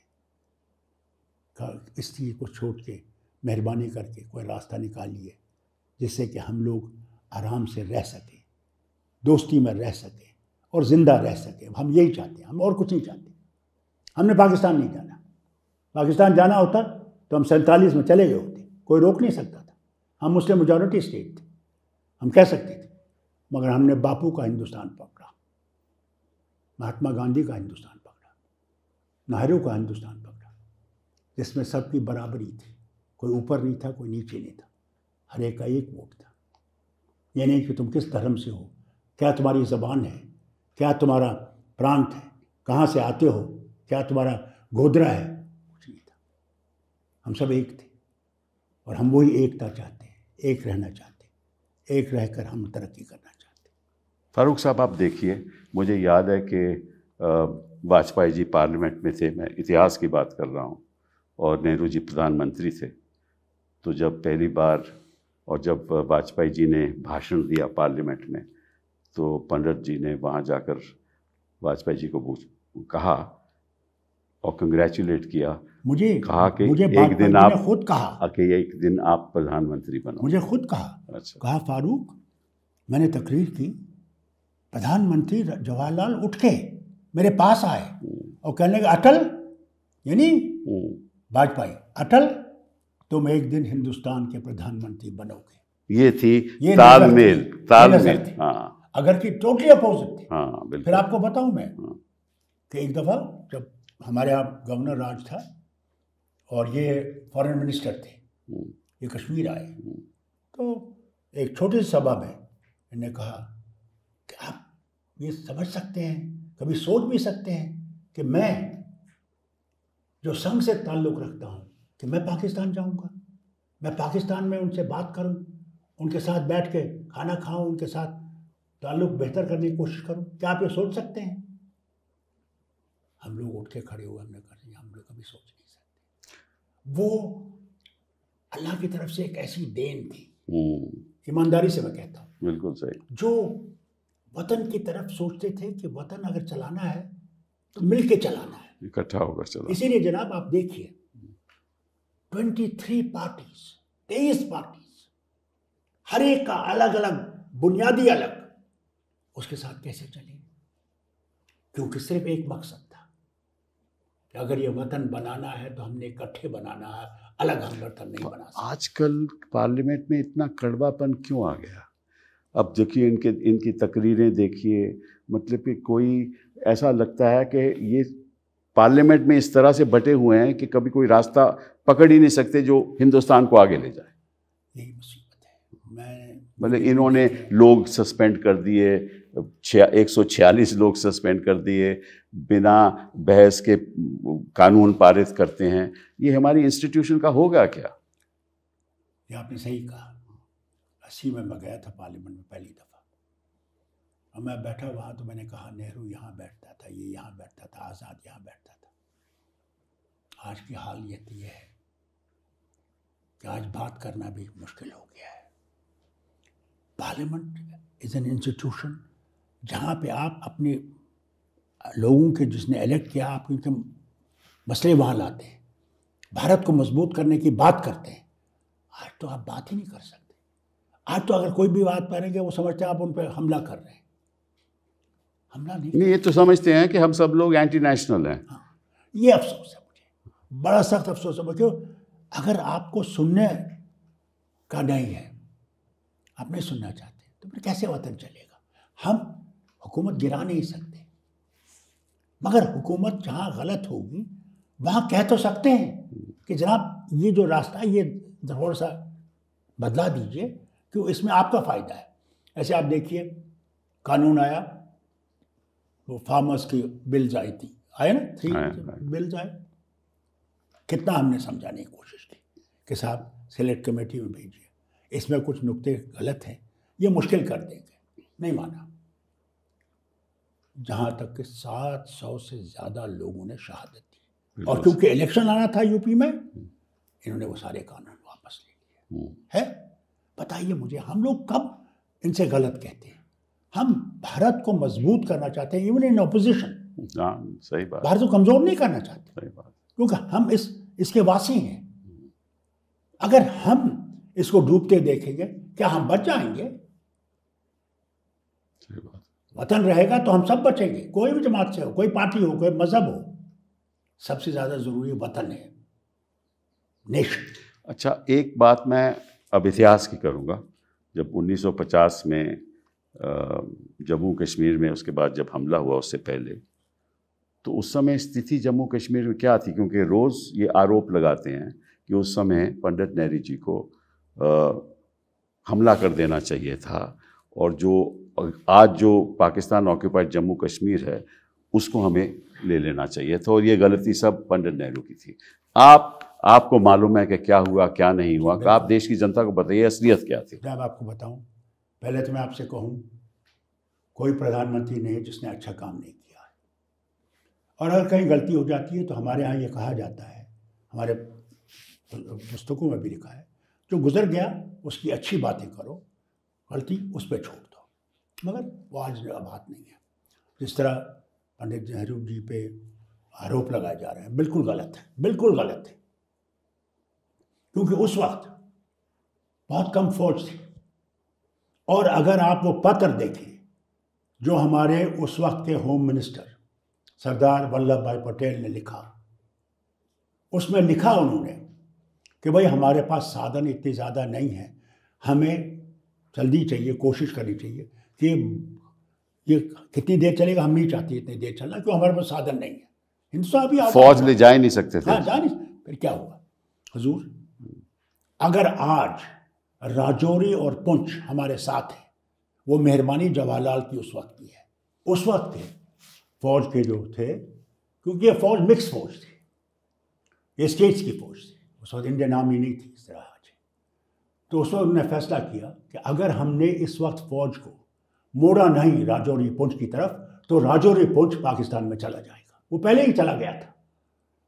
इस चीज़ को छोड़ के मेहरबानी करके कोई रास्ता निकालिए जिससे कि हम लोग आराम से रह सकें, दोस्ती में रह सकें और ज़िंदा रह सकें। हम यही चाहते हैं, हम और कुछ नहीं चाहते। हमने पाकिस्तान नहीं जाना। पाकिस्तान जाना होता तो हम 47 में चले गए होते, कोई रोक नहीं सकता था। हम मुस्लिम मेजॉरिटी स्टेट थे, हम कह सकते थे। मगर हमने बापू का हिंदुस्तान पकड़ा, महात्मा गांधी का हिंदुस्तान पकड़ा, नेहरू का हिंदुस्तान पकड़ा, जिसमें सबकी बराबरी थी। कोई ऊपर नहीं था, कोई नीचे नहीं था, हर एक का एक वोट था। ये नहीं कि तुम किस धर्म से हो, क्या तुम्हारी ज़बान है, क्या तुम्हारा प्रांत है, कहाँ से आते हो, क्या तुम्हारा गोदरा है, कुछ नहीं था। हम सब एक थे और हम वही एकता चाहते हैं, एक रहना चाहते हैं, एक रहकर हम तरक्की करना चाहते हैं। फारूक साहब, आप देखिए, मुझे याद है कि वाजपेयी जी पार्लियामेंट में थे, मैं इतिहास की बात कर रहा हूँ, और नेहरू जी प्रधानमंत्री थे। तो जब पहली बार और जब वाजपेयी जी ने भाषण दिया पार्लियामेंट में, तो पंडित जी ने वहाँ जाकर वाजपेयी जी को कहा और कंग्रेचुलेट किया। मुझे कहा कि एक दिन आप खुद कहा कि एक दिन आप प्रधानमंत्री बनो। मुझे खुद कहा, अच्छा, कहा फारूक, मैंने तकरीर की, प्रधानमंत्री जवाहरलाल उठ के मेरे पास आए और कहने लगे, अटल यानी वाजपेयी, अटल तुम एक दिन हिंदुस्तान के प्रधानमंत्री बनोगे। ये थी तालमेल। हाँ, अगर की टोटली अपोजिट थी। हाँ, बिल्कुल। फिर आपको बताऊं मैं कि एक दफ़ा जब हमारे यहाँ गवर्नर राज था और ये फॉरेन मिनिस्टर थे, ये कश्मीर आए, तो एक छोटी सी सभा में इन्होंने कहा कि आप ये समझ सकते हैं, कभी सोच भी सकते हैं कि मैं जो संघ से ताल्लुक़ रखता हूँ कि मैं पाकिस्तान जाऊँगा, मैं पाकिस्तान में उनसे बात करूँ, उनके साथ बैठ के खाना खाऊँ, उनके साथ ताल्लुक़ बेहतर करने की कोशिश करूँ? क्या आप ये सोच सकते हैं? हम लोग उठ के खड़े हुए, हमने कहा हम लोग कभी सोच नहीं सकते। वो अल्लाह की तरफ से एक ऐसी देन थी, ईमानदारी से मैं कहता हूँ, बिल्कुल सही, जो वतन की तरफ सोचते थे कि वतन अगर चलाना है तो मिल के चलाना है, इकट्ठा होकर चलाना। इसीलिए जनाब आप देखिए 23 पार्टीज, 23 पार्टीज, हर एक का अलग अलग बुनियादी अलग, उसके साथ कैसे चले? क्योंकि सिर्फ एक मकसद था कि अगर ये वतन बनाना है तो हमने इकट्ठे बनाना है, अलग हम वतन नहीं बना सकते। आजकल पार्लियामेंट में इतना कड़वापन क्यों आ गया? अब देखिए इनकी तकरीरें देखिए, मतलब कि कोई ऐसा लगता है कि ये पार्लियामेंट में इस तरह से बटे हुए हैं कि कभी कोई रास्ता पकड़ ही नहीं सकते जो हिंदुस्तान को आगे ले जाए। यही मुसीबत है। मतलब इन्होंने लोग सस्पेंड कर दिए, 146 लोग सस्पेंड कर दिए, बिना बहस के कानून पारित करते हैं। ये हमारी इंस्टीट्यूशन का होगा क्या? ये आपने सही कहा। 80 में मैं गया था पार्लियामेंट में पहली दफ़ा, और मैं बैठा वहाँ तो मैंने कहा नेहरू यहाँ बैठता था, ये यहाँ बैठता था, आज़ाद यहाँ बैठता था। आज की हाल ये है कि आज बात करना भी मुश्किल हो गया है। पार्लियामेंट इज़ एन इंस्टीट्यूशन जहाँ पे आप अपने लोगों के, जिसने इलेक्ट किया, आप उनके मसले वहाँ लाते हैं, भारत को मजबूत करने की बात करते हैं। आज तो आप बात ही नहीं कर सकते। आज तो अगर कोई भी बात करेंगे वो समझते हैं आप उन पर हमला कर रहे हैं। हमला नहीं, ये तो समझते हैं कि हम सब लोग एंटी नेशनल हैं। हाँ, ये अफसोस है मुझे, बड़ा सख्त अफसोस है। क्यों? अगर आपको सुनने का नहीं है, आप नहीं सुनना चाहते, तो फिर कैसे वतन चलेगा? हम हुकूमत गिरा नहीं सकते, मगर हुकूमत जहाँ गलत होगी वहाँ कह तो सकते हैं कि जनाब ये जो रास्ता है ये थोड़ा सा बदला दीजिए, क्यों इसमें आपका फ़ायदा है। ऐसे आप देखिए, कानून आया, वो फार्मर्स की बिल्स आई थी, आए ना, 3 बिल्स आए, कितना हमने समझाने की कोशिश की कि साहब सिलेक्ट कमेटी में भेजिए, इसमें कुछ नुक्ते गलत हैं, ये मुश्किल कर देंगे। नहीं माना। जहाँ तक कि 700 से ज़्यादा लोगों ने शहादत दी, और क्योंकि इलेक्शन आना था यूपी में, इन्होंने वो सारे कानून वापस ले लिए। है, बताइए मुझे, हम लोग कब इनसे गलत कहते हैं? हम भारत को मजबूत करना चाहते हैं, इवन इन ऑपोजिशन। सही बात। भारत को कमजोर नहीं करना चाहते। सही बात। क्योंकि हम इसके वासी हैं। अगर हम इसको डूबते देखेंगे, क्या हम बच जाएंगे? सही बात। वतन रहेगा तो हम सब बचेंगे, कोई भी जमात से हो, कोई पार्टी हो, कोई मजहब हो। सबसे ज्यादा जरूरी वतन है, नेशन। अच्छा, एक बात मैं अब इतिहास की करूँगा। जब 1950 में जम्मू कश्मीर में, उसके बाद जब हमला हुआ उससे पहले, तो उस समय स्थिति जम्मू कश्मीर में क्या थी? क्योंकि रोज़ ये आरोप लगाते हैं कि उस समय पंडित नेहरू जी को हमला कर देना चाहिए था, और जो आज जो पाकिस्तान ऑक्यूपाइड जम्मू कश्मीर है उसको हमें ले लेना चाहिए था, और ये गलती सब पंडित नेहरू की थी। आपको मालूम है कि क्या हुआ क्या नहीं हुआ? आप देश की जनता को बताइए असलियत क्या थी। मैं आपको बताऊं, पहले तो मैं आपसे कहूं, कोई प्रधानमंत्री नहीं है जिसने अच्छा काम नहीं किया है, और अगर कहीं गलती हो जाती है तो हमारे यहाँ ये कहा जाता है, हमारे पुस्तकों में भी लिखा है, जो गुजर गया उसकी अच्छी बातें करो, गलती उस पर छोड़ दो। मगर वो आज बात नहीं है। जिस तरह पंडित नेहरू जी पे आरोप लगाए जा रहे हैं, बिल्कुल गलत है, बिल्कुल गलत है। क्योंकि उस वक्त बहुत कम फौज थी, और अगर आप वो पत्र देखें जो हमारे उस वक्त के होम मिनिस्टर सरदार वल्लभ भाई पटेल ने लिखा, उसमें लिखा उन्होंने कि भाई हमारे पास साधन इतने ज़्यादा नहीं है, हमें जल्दी चाहिए, कोशिश करनी चाहिए कि ये कितनी देर चलेगा, हम नहीं चाहते इतनी देर चलना, क्योंकि हमारे पास साधन नहीं है। हिंदुस्तान भी फौज ले जा ही नहीं सकते थे। हाँ, जा नहीं। फिर क्या हुआ हुजूर? अगर आज राजौरी और पुंछ हमारे साथ है, वो मेहरबानी जवाहरलाल की उस वक्त की है। उस वक्त के फौज के जो थे, क्योंकि ये फौज मिक्स फौज थी, ये स्टेट्स की फौज थी, उस वक्त इंडियन आर्मी नहीं थी इस तरह आज। तो उस वक्त उन्होंने फैसला किया कि अगर हमने इस वक्त फौज को मोड़ा नहीं राजौरी पुंछ की तरफ, तो राजौरी पुंछ पाकिस्तान में चला जाएगा। वो पहले ही चला गया था,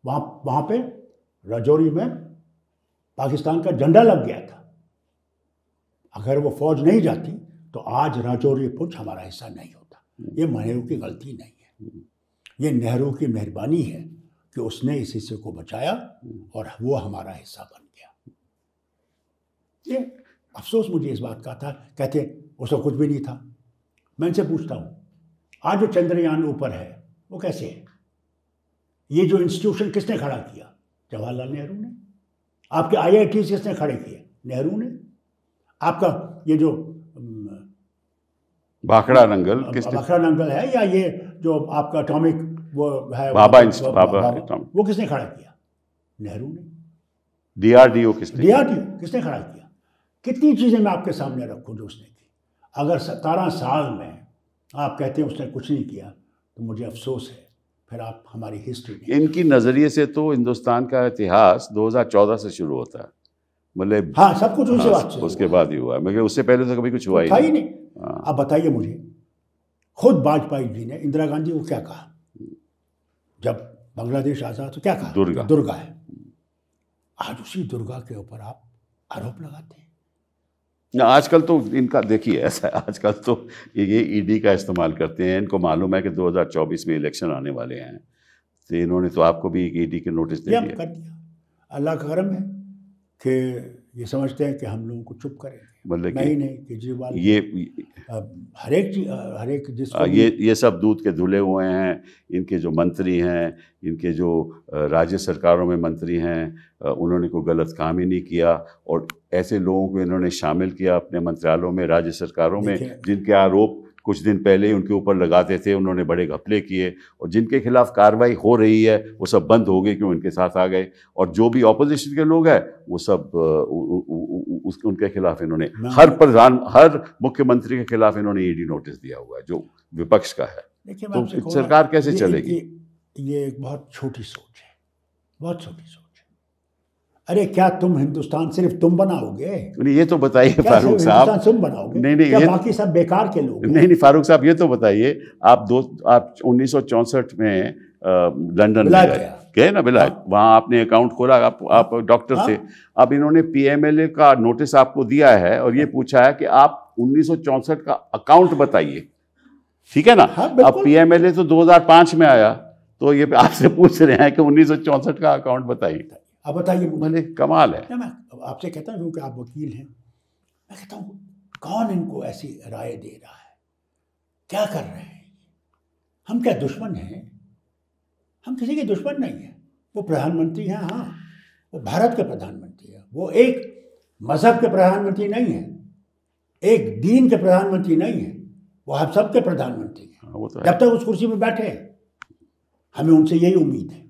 वहाँ पे राजौरी में पाकिस्तान का झंडा लग गया था। अगर वो फौज नहीं जाती तो आज राजौरी पुंछ हमारा हिस्सा नहीं होता। ये नेहरू की गलती नहीं है, ये नेहरू की मेहरबानी है कि उसने इस हिस्से को बचाया और वो हमारा हिस्सा बन गया। ये अफसोस मुझे इस बात का था, कहते उसको कुछ भी नहीं था। मैं इनसे पूछता हूँ, आज जो चंद्रयान ऊपर है वो कैसे है? ये जो इंस्टीट्यूशन किसने खड़ा किया? जवाहरलाल नेहरू ने। आपके IIT किसने खड़े किए? नेहरू ने। आपका ये जो भाखड़ा नंगल भाखड़ा नंगल है, या ये जो आपका एटॉमिक वो है भाभा वो किसने खड़ा किया? नेहरू ने। DRDO किसने खड़ा किया? कितनी चीजें मैं आपके सामने रखूं जो उसने की। अगर 17 साल में आप कहते हैं उसने कुछ नहीं किया तो मुझे अफसोस है। फिर आप हमारी हिस्ट्री नहीं। इनकी नजरिए से तो हिंदुस्तान का इतिहास 2014 से शुरू होता है, मतलब हाँ, सब कुछ उसी बात से उसके बाद ही हुआ है, मगर उससे पहले तो कभी कुछ हुआ ही नहीं। अब बताइए मुझे, खुद वाजपेयी जी ने इंदिरा गांधी को क्या कहा जब बांग्लादेश आजाद? तो क्या कहा? दुर्गा है। आज उसी दुर्गा के ऊपर आप आरोप लगाते हैं। आजकल तो इनका देखिए ऐसा है, आजकल तो ये ED का इस्तेमाल करते हैं। इनको मालूम है कि 2024 में इलेक्शन आने वाले हैं, तो इन्होंने तो आपको भी ED के नोटिस दे दिया। कर दिया। अल्लाह का करम है कि ये समझते हैं कि हम लोगों को चुप करेंगे। मतलब नहीं, केजरीवाल ये हर एक जिसको ये सब दूध के धुले हुए हैं। इनके जो मंत्री हैं, इनके जो राज्य सरकारों में मंत्री हैं, उन्होंने कोई गलत काम ही नहीं किया, और ऐसे लोगों को इन्होंने शामिल किया अपने मंत्रालयों में, राज्य सरकारों में, जिनके आरोप कुछ दिन पहले ही उनके ऊपर लगाते थे। उन्होंने बड़े घपले किए, और जिनके खिलाफ कार्रवाई हो रही है वो सब बंद हो गई, क्यों? इनके साथ आ गए। और जो भी ऑपोजिशन के लोग हैं वो सब उनके खिलाफ इन्होंने हर मुख्यमंत्री के खिलाफ इन्होंने ED नोटिस दिया हुआ है जो विपक्ष का है। तो सरकार कैसे चलेगी? ये एक बहुत छोटी सोच है, बहुत छोटी सोच है। अरे क्या तुम हिंदुस्तान सिर्फ तुम बनाओगे? नहीं, ये तो बताइए फारूक साहब। तुम बनाओगे? नहीं, क्या बाकी सब बेकार के लोग? नहीं फारूक साहब, ये तो बताइए, आप 1964 में लंदन गए ना, विलायत। वहाँ आपने अकाउंट खोला, आप डॉक्टर थे। अब इन्होंने PMLA का नोटिस आपको दिया है और ये पूछा है कि आप 1964 का अकाउंट बताइए, ठीक है ना? अब PMLA तो 2005 में आया, तो ये आपसे पूछ रहे हैं कि 1964 का अकाउंट बताइए। अब बताइए, मुझे कमाल है। मैं आपसे कहता हूँ क्योंकि आप वकील हैं, मैं कहता हूँ कौन इनको ऐसी राय दे रहा है? क्या कर रहे हैं? हम क्या दुश्मन हैं? हम किसी के दुश्मन नहीं हैं। वो प्रधानमंत्री हैं, हाँ, वो भारत के प्रधानमंत्री हैं। वो एक मजहब के प्रधानमंत्री नहीं है, एक दीन के प्रधानमंत्री नहीं है, वो हम सब के प्रधानमंत्री हैं। जब तक उस कुर्सी पर बैठे हैं, हमें उनसे यही उम्मीद है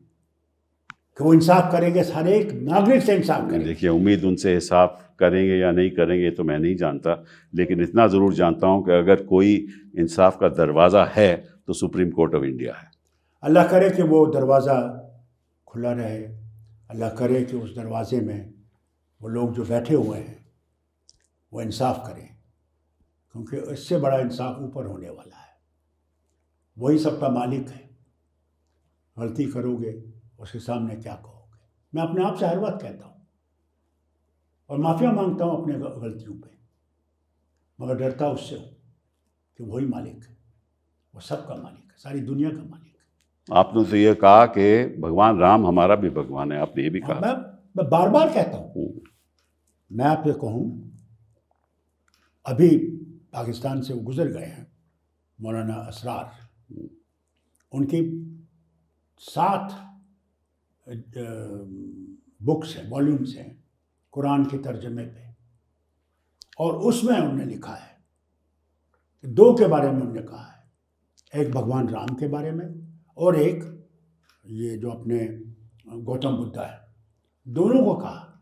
कि वो इंसाफ करेंगे, हर एक नागरिक से इंसाफ करेंगे। देखिए, उम्मीद उनसे इंसाफ करेंगे या नहीं करेंगे तो मैं नहीं जानता, लेकिन इतना ज़रूर जानता हूं कि अगर कोई इंसाफ का दरवाज़ा है तो सुप्रीम कोर्ट ऑफ इंडिया है। अल्लाह करे कि वो दरवाज़ा खुला रहे। अल्लाह करे कि उस दरवाजे में वो लोग जो बैठे हुए हैं वो इंसाफ करें, क्योंकि इससे बड़ा इंसाफ ऊपर होने वाला है। वही सबका मालिक है। गलती करोगे उसके सामने क्या कहोगे? मैं अपने आप से हर वक्त कहता हूँ और माफ़िया मांगता हूँ अपने गलतियों पे, मगर डरता उससे हूँ कि वही मालिक है, वो सबका मालिक है, सारी दुनिया का मालिक है। आपने तो ये कहा कि भगवान राम हमारा भी भगवान है, आपने ये भी कहा। मैं बार बार कहता हूँ। मैं आपसे कहूँ, अभी पाकिस्तान से वो गुजर गए हैं मौलाना असरार, उनकी 7 बुक्स हैं, वॉल्यूम्स हैं कुरान के तर्जमे पे, और उसमें उन्होंने लिखा है 2 के बारे में उन्होंने कहा है, एक भगवान राम के बारे में और एक ये जो अपने गौतम बुद्धा है। दोनों को कहा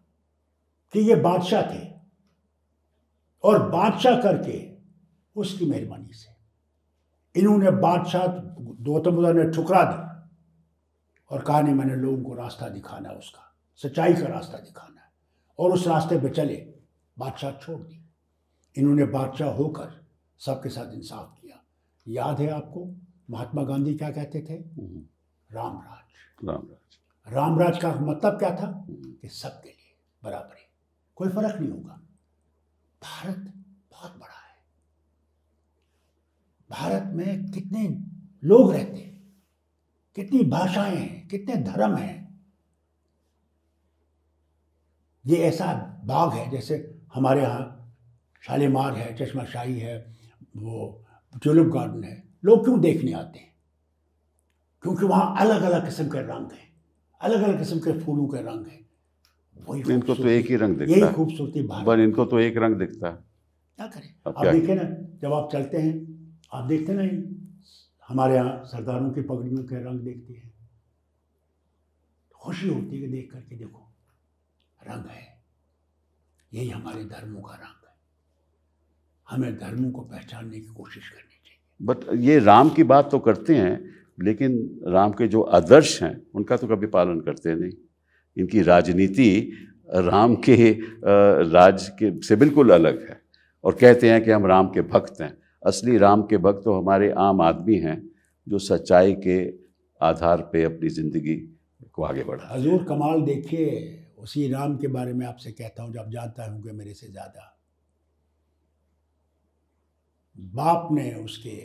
कि ये बादशाह थे और बादशाह करके उसकी मेहरबानी से इन्होंने बादशाह गौतम बुद्धा ने ठुकरा दी और कहा नहीं, मैंने लोगों को रास्ता दिखाना है, उसका सच्चाई का रास्ता दिखाना है, और उस रास्ते पे चले, बादशाह छोड़ दी। इन्होंने बादशाह होकर सबके साथ इंसाफ किया। याद है आपको महात्मा गांधी क्या कहते थे? रामराज। रामराज का मतलब क्या था? कि सबके लिए बराबरी, कोई फर्क नहीं होगा। भारत बहुत बड़ा है, भारत में कितने लोग रहते हैं, कितनी भाषाएं हैं, कितने धर्म हैं। ये ऐसा बाग है जैसे हमारे यहाँ शालीमार है, चश्मा शाही है, वो ट्यूलिप गार्डन है। लोग क्यों देखने आते हैं? क्योंकि वहाँ अलग अलग किस्म के रंग हैं, अलग अलग किस्म के फूलों के रंग हैं। वही इनको तो एक ही रंग दिखता यही है, खूबसूरती भारत। पर इनको तो एक रंग दिखता है। क्या करें? आप देखिए ना, जब आप चलते हैं आप देखते ना, हमारे यहाँ सरदारों की पगड़ियों के रंग देखते हैं, खुशी होती है कि देख करके देखो रंग है। यही हमारे धर्मों का रंग है। हमें धर्मों को पहचानने की कोशिश करनी चाहिए। बट ये राम की बात तो करते हैं, लेकिन राम के जो आदर्श हैं उनका तो कभी पालन करते नहीं। इनकी राजनीति राम के राज के से बिल्कुल अलग है, और कहते हैं कि हम राम के भक्त हैं। असली राम के भक्त तो हमारे आम आदमी हैं, जो सच्चाई के आधार पे अपनी ज़िंदगी को आगे बढ़ा। हजूर कमाल देखिए, उसी राम के बारे में आपसे कहता हूँ, जब जानता होंगे मेरे से ज़्यादा। बाप ने उसके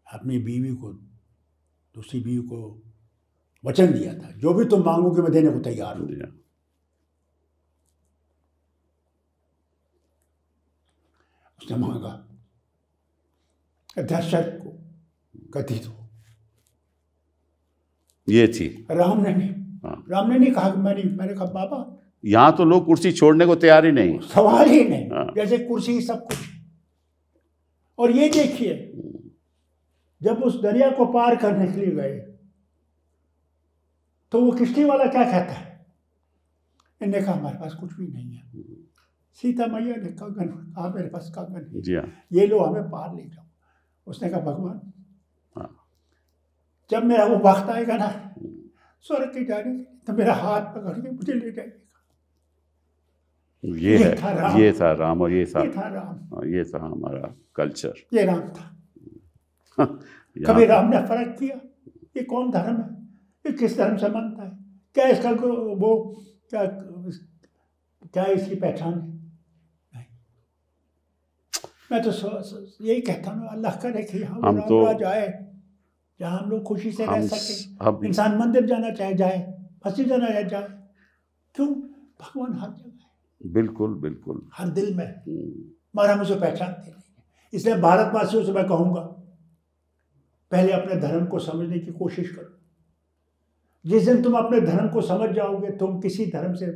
अपनी बीवी को, दूसरी बीवी को वचन दिया था, जो भी तुम मांगोगे मैं देने को तैयार हूँ। उसने मांगा दशरथ को गति दो। ये थी। राम ने नहीं कहा कि मैंने कहा बाबा, यहाँ तो लोग कुर्सी छोड़ने को तैयार ही नहीं, सवाल ही नहीं। जैसे कुर्सी सब कुछ। और ये देखिए, जब उस दरिया को पार करने के लिए गए तो वो किश्ती वाला क्या कहता है? इन्होंने कहा हमारे पास कुछ भी नहीं है। सीता मैया ने कहा मेरे पास कंगन है, जी हाँ, ये लो हमें पार ले जाओ। उसने कहा भगवान, जब मेरा वो वक्त आएगा ना स्वर्ग के जाने के, तो मेरा हाथ पकड़ के मुझे ले जाएगा। ये था राम, और ये था राम, ये था हमारा कल्चर। ये राम था। कभी राम ने फर्क किया ये कौन धर्म है, ये किस धर्म से मानता है, क्या इसका वो क्या इसकी पहचान है? नहीं। मैं तो यही कहता हूँ, अल्लाह करे कि हम तो जाए जहाँ हम लोग खुशी से रह सके। इंसान मंदिर जाना चाहे जाए, मस्जिद जाना चाहे जाए। क्यों? भगवान हर जगह है। बिल्कुल बिल्कुल, हर दिल में, मगर हम उसे पहचानते नहीं। इसलिए भारतवासियों से मैं कहूँगा, पहले अपने धर्म को समझने की कोशिश करो। जिस दिन तुम अपने धर्म को समझ जाओगे, तुम किसी धर्म से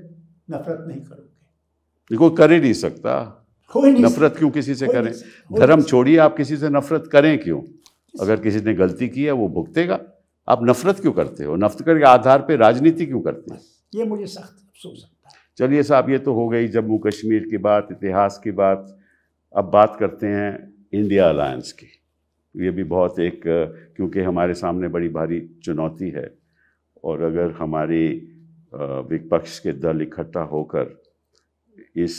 नफरत नहीं करोगे। कोई कर ही नहीं सकता। कोई नहीं, नफरत क्यों किसी से करें? धर्म छोड़िए, आप किसी से नफरत करें क्यों? अगर किसी ने गलती की है वो भुगतेगा। आप नफरत क्यों करते हो? नफरत के आधार पे राजनीति क्यों करते हैं? ये मुझे सख्त अफसोस लगता है। चलिए साहब, ये तो हो गई जम्मू कश्मीर की बात, इतिहास की बात। अब बात करते हैं इंडिया अलायंस की। ये भी बहुत एक, क्योंकि हमारे सामने बड़ी भारी चुनौती है, और अगर हमारी विपक्ष के दल इकट्ठा होकर इस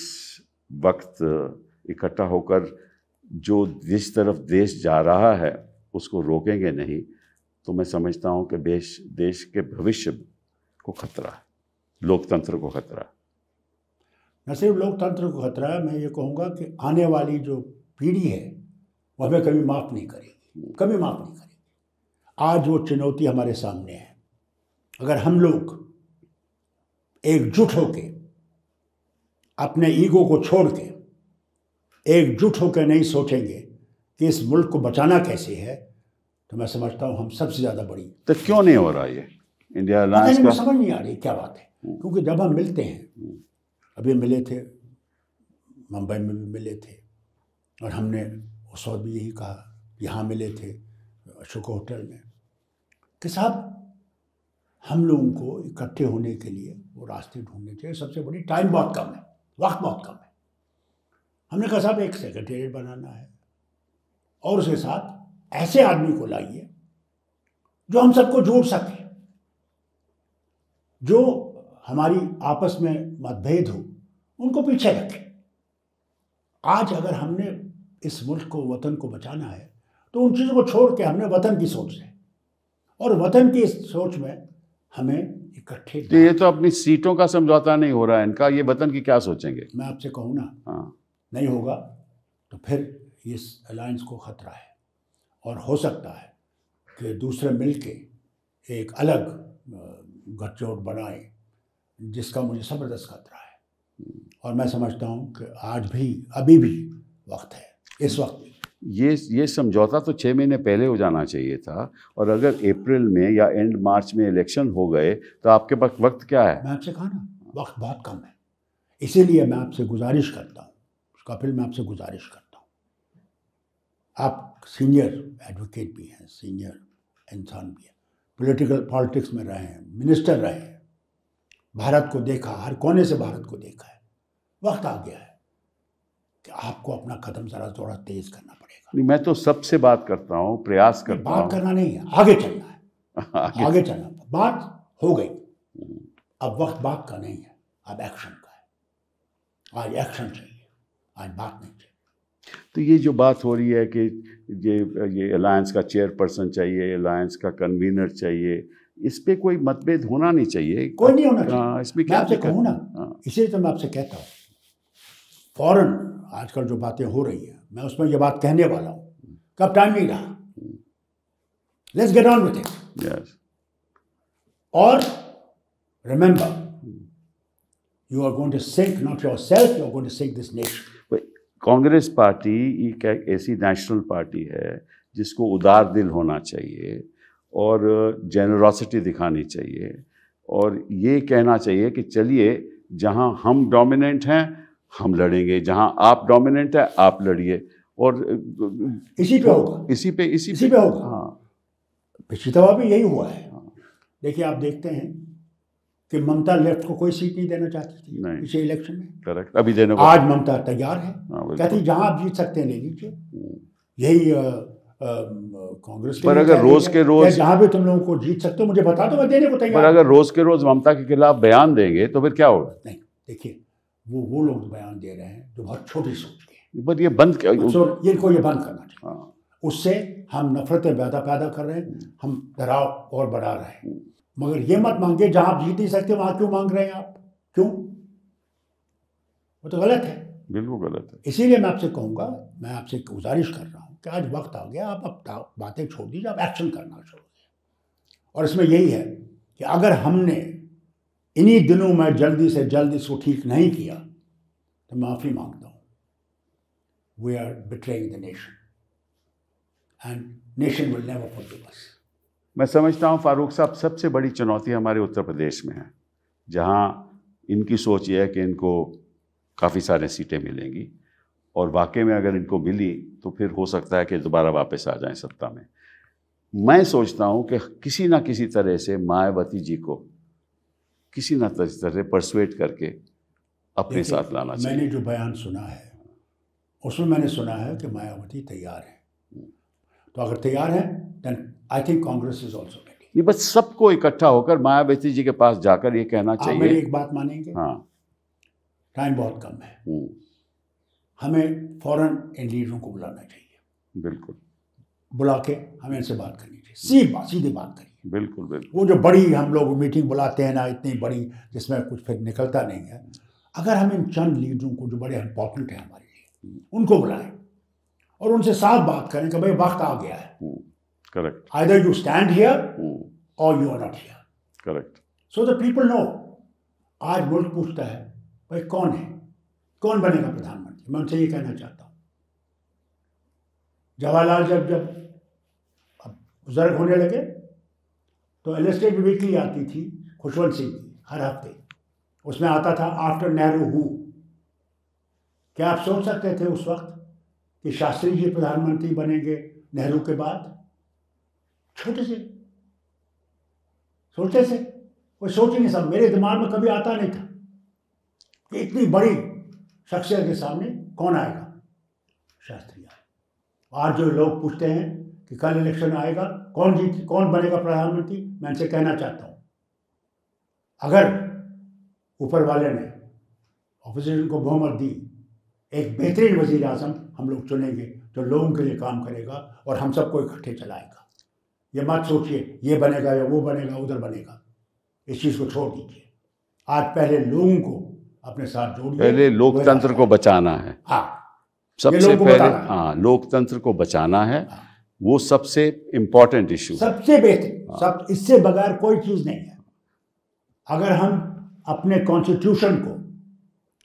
वक्त इकट्ठा होकर जो जिस तरफ देश जा रहा है उसको रोकेंगे नहीं, तो मैं समझता हूँ कि देश के भविष्य को खतरा है, लोकतंत्र को खतरा है। न सिर्फ लोकतंत्र को खतरा है, मैं ये कहूँगा कि आने वाली जो पीढ़ी है वो हमें कभी माफ़ नहीं करेगी, कभी माफ़ नहीं करेगी। आज वो चुनौती हमारे सामने है। अगर हम लोग एकजुट होके, अपने ईगो को छोड़ के एकजुट होकर नहीं सोचेंगे कि इस मुल्क को बचाना कैसे है, तो मैं समझता हूँ हम सबसे ज़्यादा बड़ी। तो क्यों नहीं हो रहा ये इंडिया अलायंस का? समझ नहीं आ रही क्या बात है। क्योंकि जब हम मिलते हैं, अभी मिले थे, मुंबई में भी मिले थे, और हमने उस वक्त भी यही कहा, यहाँ मिले थे अशोक होटल में, कि साहब हम लोगों को इकट्ठे होने के लिए वो रास्ते ढूंढने चाहिए। सबसे बड़ी टाइम बहुत कम है, वक्त बहुत कम है। हमने कहा साहब एक सेक्रेटेरिएट बनाना है, और उसके साथ ऐसे आदमी को लाइए जो हम सबको जोड़ सके, जो हमारी आपस में मतभेद हो उनको पीछे रखें। आज अगर हमने इस मुल्क को, वतन को बचाना है, तो उन चीज़ों को छोड़ के हमने वतन की सोच है, और वतन की इस सोच में हमें इकट्ठे। तो ये तो अपनी सीटों का समझौता नहीं हो रहा है इनका, ये वतन की क्या सोचेंगे? मैं आपसे कहूँ ना, नहीं होगा तो फिर इस अलायंस को खतरा है, और हो सकता है कि दूसरे मिलके एक अलग गठजोड़ बनाए, जिसका मुझे ज़बरदस्त खतरा है। और मैं समझता हूँ कि आज भी, अभी भी वक्त है, इस वक्त भी। ये समझौता तो 6 महीने पहले हो जाना चाहिए था, और अगर अप्रैल में या एंड मार्च में इलेक्शन हो गए तो आपके पास वक्त क्या है? मैं आपसे कहा ना, वक्त बहुत कम है। इसीलिए मैं आपसे गुजारिश करता हूँ, कपिल, मैं आपसे गुजारिश करता हूँ, आप सीनियर एडवोकेट भी हैं, सीनियर इंसान भी हैं, पॉलिटिक्स में रहे हैं, मिनिस्टर रहे हैं, भारत को देखा, हर कोने से भारत को देखा है। वक्त आ गया है कि आपको अपना कदम ज़रा थोड़ा तेज करना पड़ेगा। मैं तो सबसे बात करता हूँ, प्रयास करता हूँ। बात करना नहीं है, आगे चलना है। आगे चलना, बात हो गई, अब वक्त बात का नहीं है, अब एक्शन का है। आज एक्शन चाहिए, आज बात नहीं चाहिए। तो ये जो बात हो रही है कि ये अलायंस का चेयरपर्सन चाहिए, अलायंस का कन्वीनर चाहिए, इस पे कोई मतभेद होना नहीं चाहिए। कोई नहीं होना चाहिए। इसमें मैं क्या आपसे कहूँ ना, इसीलिए तो मैं आपसे कहता हूँ, फौरन आजकल जो बातें हो रही है, मैं उसमें ये बात कहने वाला हूँ, कब टाइम नहीं रहा। Let's get on with it. Yes. और remember, you are going to sink not yourself, you are going to sink this nation. Congress party एक ऐसी नेशनल पार्टी है जिसको उदार दिल होना चाहिए और जेनरोसिटी दिखानी चाहिए, और ये कहना चाहिए कि चलिए, जहां हम डोमिनेंट हैं हम लड़ेंगे, जहां आप डोमिनेंट है आप लड़िए, और इसी पे होगा, इसी पे होगा। हाँ, पिछली दफा भी यही हुआ है। देखिए, आप देखते हैं कि ममता लेफ्ट को कोई सीट नहीं देना चाहती थी पिछले इलेक्शन में। करेक्ट। अभी देने को आज ममता तैयार है, कहती जहां आप जीत सकते हैं ले लीजिए। यही कांग्रेस पर अगर रोज के रोज जहां भी तुम लोगों को जीत सकते हो मुझे बता दो, मैं देने को तैयार। पर अगर रोज के रोज ममता के खिलाफ बयान देंगे तो फिर क्या होगा? नहीं, देखिए, वो लोग बयान दे रहे हैं जो बहुत छोटी सोच के। पर ये बंद इनको ये बंद करना चाहिए। उससे हम नफरतें पैदा कर रहे हैं, हम डराव और बढ़ा रहे हैं। मगर ये मत मांगे जहां आप जीत नहीं सकते वहां क्यों मांग रहे हैं आप? क्यों? वो तो गलत है, बिल्कुल गलत है। इसीलिए मैं आपसे कहूँगा, मैं आपसे गुजारिश कर रहा हूँ कि आज वक्त आ गया, आप अब बातें छोड़ दीजिए, आप एक्शन करना शुरू कीजिए। और इसमें यही है कि अगर हमने इन्हीं दिनों में जल्दी से जल्द इसको ठीक नहीं किया तो माफ़ी मांगता हूँ। We are betraying the nation and nation will never forgive us. मैं समझता हूँ फारूक साहब, सबसे बड़ी चुनौती हमारे उत्तर प्रदेश में है, जहाँ इनकी सोच ये है कि इनको काफ़ी सारे सीटें मिलेंगी, और वाकई में अगर इनको मिली तो फिर हो सकता है कि दोबारा वापस आ जाएं सत्ता में। मैं सोचता हूँ कि किसी ना किसी तरह से मायावती जी को किसी ना तरह से परसुएट करके अपने साथ लाना चाहिए। मैंने जो बयान सुना है उसमें मैंने सुना है कि मायावती तैयार है, तो अगर तैयार है then I think Congress is also ready. नहीं, बस सबको इकट्ठा होकर मायावती जी के पास जाकर ये कहना चाहिए। मेरी एक बात मानेंगे? हाँ, टाइम बहुत कम है, हमें फौरन इन लीडरों को बुलाना चाहिए। बिल्कुल, बुला के हमें इनसे बात करनी चाहिए, सीधी बात करिए। बिल्कुल बिल्कुल। वो जो बड़ी हम लोग मीटिंग बुलाते हैं ना, इतनी बड़ी जिसमें कुछ फिर निकलता नहीं है, अगर हम इन चंद लीडरों को जो बड़े इंपॉर्टेंट हैं हमारे लिए, उनको बुलाएं और उनसे साफ बात करें कि भाई वक्त आ गया है। Correct. Either you stand here और you are not here. Correct. So the people know. आज मुल्क पूछता है भाई कौन है, कौन बनेगा प्रधानमंत्री। मैं उनसे ये कहना चाहता हूँ, जवाहरलाल जब बुजुर्ग होने लगे तो इलस्ट्रेटेड वीकली आती थी खुशवंत सिंह की हर हफ्ते, उसमें आता था आफ्टर नेहरू हु। क्या आप सोच सकते थे उस वक्त कि शास्त्री जी प्रधानमंत्री बनेंगे नेहरू के बाद? छोटे से सोचते से कोई सोच ही नहीं सकता। मेरे दिमाग में कभी आता नहीं था कि इतनी बड़ी शख्सियत के सामने कौन आएगा। शास्त्री आए। आज जो लोग पूछते हैं कि कल इलेक्शन आएगा, कौन बनेगा प्रधानमंत्री, मैं इनसे कहना चाहता हूँ, अगर ऊपर वाले ने ऑपोजिशन को बहुमत दी, एक बेहतरीन वजीर आज़म हम लोग चुनेंगे जो लोगों के लिए काम करेगा और हम सबको इकट्ठे चलाएगा। ये मत सोचिए ये बनेगा या वो बनेगा, उधर बनेगा, इस चीज़ को छोड़ दीजिए। आज पहले लोगों को अपने साथ जोड़िए, पहले लोकतंत्र को बचाना है। हाँ, सबसे पहले हाँ, लोकतंत्र को बचाना है। वो सबसे इम्पोर्टेंट इशू, सबसे बेहतर, सब इससे बगैर कोई चीज नहीं है। अगर हम अपने कॉन्स्टिट्यूशन को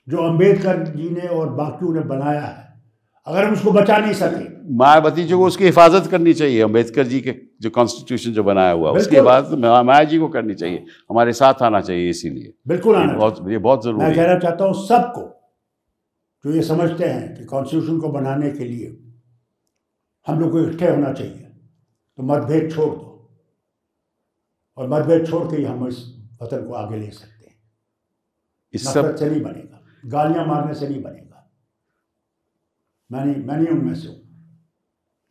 जो अंबेडकर जी ने और बाकियों ने बनाया है, अगर हम उसको बचा नहीं सके, मायावती जी को उसकी हिफाजत करनी चाहिए। अंबेडकर जी के जो कॉन्स्टिट्यूशन जो बनाया हुआ उसकी हिफाजत माया जी को करनी चाहिए, हमारे साथ आना चाहिए। इसीलिए बिल्कुल ये बहुत जरूरी है। मैं कहना चाहता हूँ सबको जो ये समझते हैं कि कॉन्स्टिट्यूशन को बनाने के लिए हम लोग को इकट्ठे होना चाहिए, तो मतभेद छोड़ दो, और मतभेद छोड़ के ही हम इस वतन को आगे ले सकते हैं। नफरत से नहीं बनेगा, गालियां मारने से नहीं बनेगा। मैं नहीं उनमें से हूँ।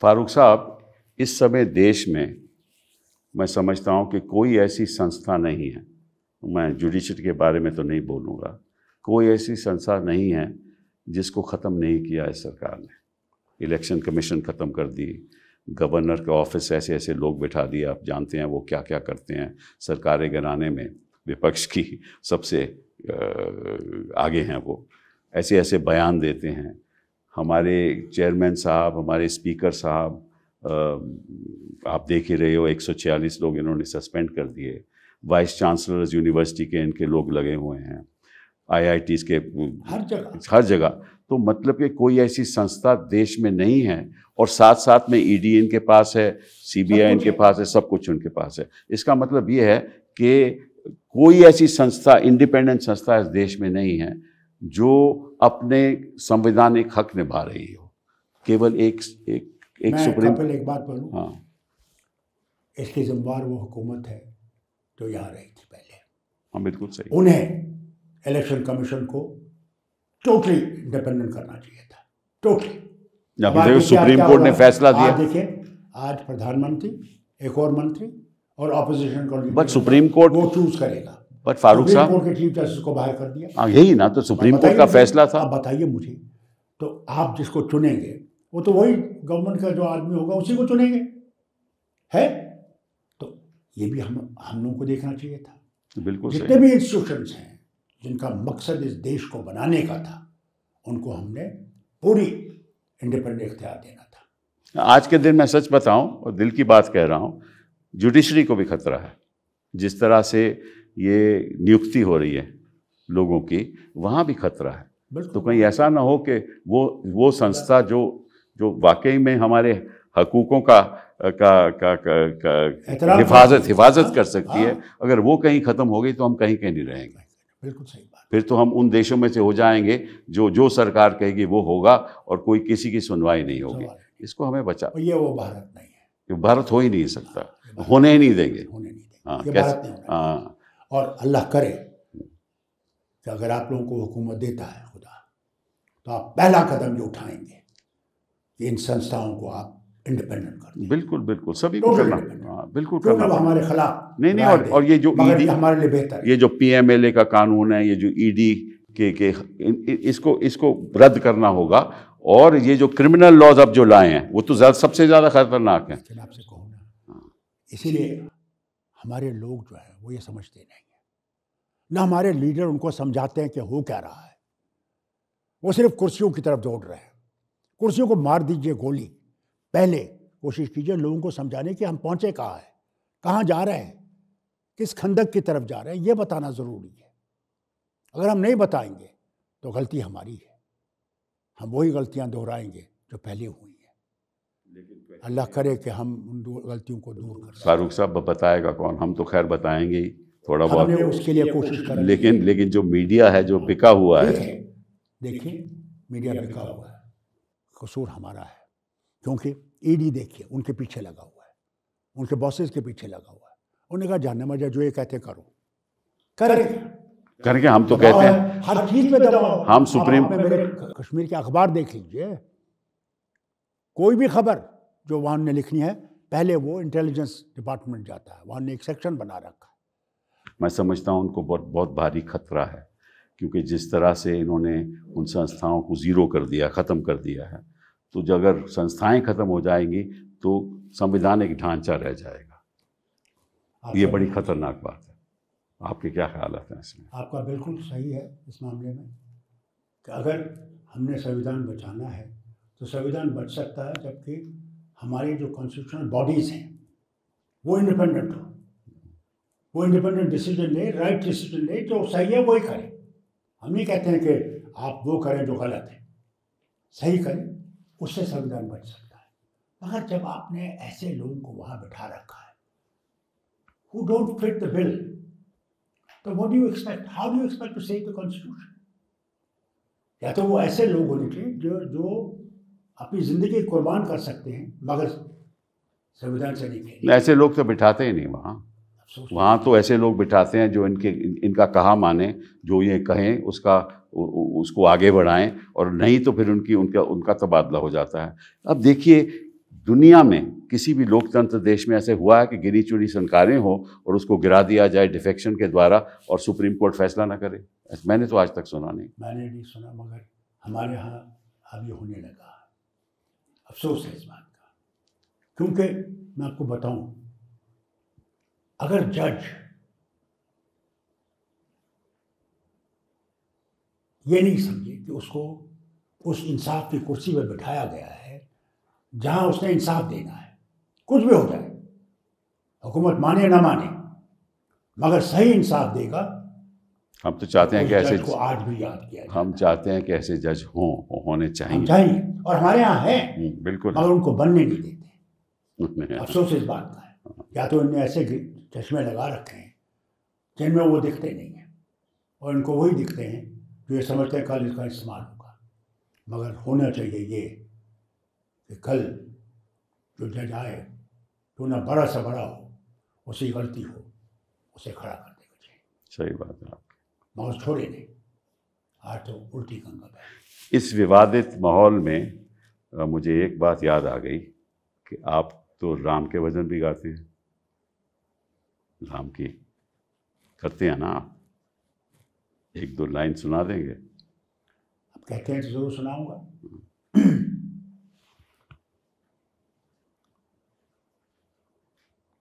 फारूक साहब, इस समय देश में मैं समझता हूँ कि कोई ऐसी संस्था नहीं है, मैं जुडिशरी के बारे में तो नहीं बोलूँगा, कोई ऐसी संस्था नहीं है जिसको ख़त्म नहीं किया है सरकार ने। इलेक्शन कमीशन ख़त्म कर दी, गवर्नर के ऑफिस ऐसे ऐसे लोग बिठा दिए, आप जानते हैं वो क्या क्या करते हैं। सरकारें गिराने में विपक्ष की सबसे आगे हैं, वो ऐसे ऐसे बयान देते हैं। हमारे चेयरमैन साहब, हमारे स्पीकर साहब, आप देख ही रहे हो 146 लोग इन्होंने सस्पेंड कर दिए। वाइस चांसलर्स यूनिवर्सिटी के इनके लोग लगे हुए हैं, IITs के हर जगह। तो मतलब कि कोई ऐसी संस्था देश में नहीं है, और साथ साथ में ED इनके पास है, CBI इनके पास है, सब कुछ उनके पास है। इसका मतलब ये है कि कोई ऐसी संस्था, इंडिपेंडेंट संस्था इस देश में नहीं है जो अपने संवैधानिक हक निभा रही हो। केवल एक सुप्रीम। एक बात बोलूं, हाँ, इसकी जिम्मेदार वो हुकूमत है जो यहाँ रही थी पहले। हाँ बिल्कुल सही। उन्हें इलेक्शन कमीशन को टोटली इंडिपेंडेंट करना चाहिए था, टोटली। देखो सुप्रीम कोर्ट ने फैसला दिया। देखिए आज प्रधानमंत्री, एक और मंत्री और ऑपोजिशन को, बट सुप्रीम कोर्ट वो चूज करेगा। बट फारूक साहब, कोर्ट के चीफ जस्टिस को बाहर कर दिया। हाँ यही ना, तो सुप्रीम कोर्ट का फैसला था। आप बताइए मुझे, तो आप जिसको चुनेंगे वो तो वही गवर्नमेंट का जो आदमी होगा उसी को चुनेंगे, है? तो ये भी हम लोगों को देखना चाहिए था। बिल्कुल। जितने भी इंस्टीट्यूशंस हैं जिनका मकसद इस देश को बनाने का था, उनको हमने पूरी इंडिपेंडेंट इख्तियार देना था। आज के दिन मैं सच बताऊं और दिल की बात कह रहा हूं, जुडिशरी को भी खतरा है। जिस तरह से ये नियुक्ति हो रही है लोगों की, वहाँ भी खतरा है। तो कहीं ऐसा ना हो कि वो संस्था जो वाकई में हमारे हकूकों का हिफाजत कर सकती है, अगर वो कहीं ख़त्म हो गई तो हम कहीं नहीं रहेंगे। बिल्कुल सही बात। फिर तो हम उन देशों में से हो जाएंगे जो सरकार कहेगी वो होगा और कोई किसी की सुनवाई नहीं होगी। इसको हमें बचा। ये वो भारत नहीं है, भारत हो ही नहीं सकता, होने ही नहीं देंगे। हाँ, कैसे? हाँ। और अल्लाह करे कि अगर आप लोगों को हुकूमत देता है खुदा, तो आप पहला कदम जो उठाएंगे कि इन संस्थाओं को आप इंडिपेंडेंट कर दें। बिल्कुल बिल्कुल, सभी को करना। हाँ बिल्कुल करना। हमारे खिलाफ नहीं, और ये जो ED, हमारे लिए बेहतर, ये जो PMLA का कानून है, ये जो ED के इसको रद्द करना होगा। और ये जो क्रिमिनल लॉज अब जो लाए हैं वो तो सबसे ज़्यादा खतरनाक हैं। आपसे कहूँ ना, इसीलिए हमारे लोग जो है वो ये समझते नहीं है, ना हमारे लीडर उनको समझाते हैं कि हो क्या रहा है। वो सिर्फ कुर्सियों की तरफ दौड़ रहे हैं। कुर्सियों को मार दीजिए गोली, पहले कोशिश कीजिए लोगों को समझाने कि हम पहुंचे कहाँ हैं, कहाँ जा रहे हैं, किस खंदक की तरफ जा रहे हैं, ये बताना ज़रूरी है। अगर हम नहीं बताएंगे तो गलती हमारी है, हम वही गलतियां दोहराएंगे जो पहले हुई हैं। अल्लाह करे कि हम उन गलतियों को दूर कर। फारूक साहब बताएगा कौन, हम तो खैर बताएंगे ही थोड़ा बहुत, उसके लिए कोशिश करें। लेकिन जो मीडिया है जो बिका हुआ है, देखिए मीडिया बिका हुआ है, कसूर हमारा है। क्योंकि ED देखिए उनके पीछे लगा हुआ है, उनके बॉसेस के पीछे लगा हुआ है। उन्होंने कहा जानने मजा जो ये कहते करो करके हम तो कहते हैं हर चीज में दबाव। हम सुप्रीम में मेरे कश्मीर के अखबार देख लीजिए, कोई भी खबर जो वहाँ ने लिखनी है पहले वो इंटेलिजेंस डिपार्टमेंट जाता है, वहाँ ने एक सेक्शन बना रखा है। मैं समझता हूँ उनको बहुत भारी खतरा है, क्योंकि जिस तरह से इन्होंने उन संस्थाओं को ज़ीरो कर दिया, ख़त्म कर दिया है, तो जो अगर संस्थाएं ख़त्म हो जाएंगी तो संवैधानिक ढांचा रह जाएगा। ये बड़ी खतरनाक बात है। आपके क्या ख्यालात हैं इसमें? आपका बिल्कुल सही है इस मामले में कि अगर हमने संविधान बचाना है तो संविधान बच सकता है जबकि हमारी जो कॉन्स्टिट्यूशनल बॉडीज़ हैं वो इंडिपेंडेंट हो, वो इंडिपेंडेंट डिसीजन ले, राइट डिसीजन ले, जो सही है वही करें। हम नहीं कहते हैं कि आप वो करें जो गलत है, सही करें, उससे संविधान बच सकता है। मगर जब आपने ऐसे लोगों को वहाँ बिठा रखा है who don't fit the bill, तो what do you expect? How do you expect to save the constitution? या तो वो ऐसे लोग होने चाहिए जो अपनी जिंदगी कुर्बान कर सकते हैं मगर संविधान से नहीं खेलेंगे। ऐसे लोग तो बिठाते ही नहीं वहाँ तो ऐसे लोग बिठाते हैं जो इनका कहा माने, जो ये कहें उसको आगे बढ़ाएं, और नहीं तो फिर उनका तबादला हो जाता है। अब देखिए, दुनिया में किसी भी लोकतंत्र देश में ऐसे हुआ है कि गिनी चुनी सरकारें हो और उसको गिरा दिया जाए डिफेक्शन के द्वारा और सुप्रीम कोर्ट फैसला ना करे? मैंने तो आज तक सुना नहीं। मैंने नहीं सुना, मगर हमारे यहाँ अभी होने लगा। अफसोस है इस बात का, क्योंकि मैं आपको बताऊं, अगर जज ये नहीं समझे कि उसको उस इंसाफ की कुर्सी पर बिठाया गया है जहां उसने इंसाफ देना है, कुछ भी हो जाए, हुकूमत माने ना माने, मगर सही इंसाफ देगा। हम तो चाहते हैं कि ऐसे को आज भी याद किया, हम चाहते हैं कि ऐसे जज होने चाहिए, और हमारे यहाँ है, बिल्कुल, मगर उनको बनने नहीं देते। अफसोस इस बात का है, या तो इनने ऐसे चश्मे लगा रखे हैं जिनमें वो दिखते नहीं हैं, और इनको वही दिखते हैं जो ये समझते हैं कल इसका इस्तेमाल होगा। मगर होना चाहिए ये कि कल जो जज आए तो ना बड़ा से बड़ा हो, उसकी गलती हो, उसे खड़ा कर देना चाहिए। सही बात है आपकी, मगर छोड़े नहीं। आज तो उल्टी गंगा है। इस विवादित माहौल में मुझे एक बात याद आ गई कि आप तो राम के भजन भी गाते हैं, राम की करते हैं ना आप? एक दो लाइन सुना देंगे? आप कहते हैं तो जरूर सुनाऊंगा।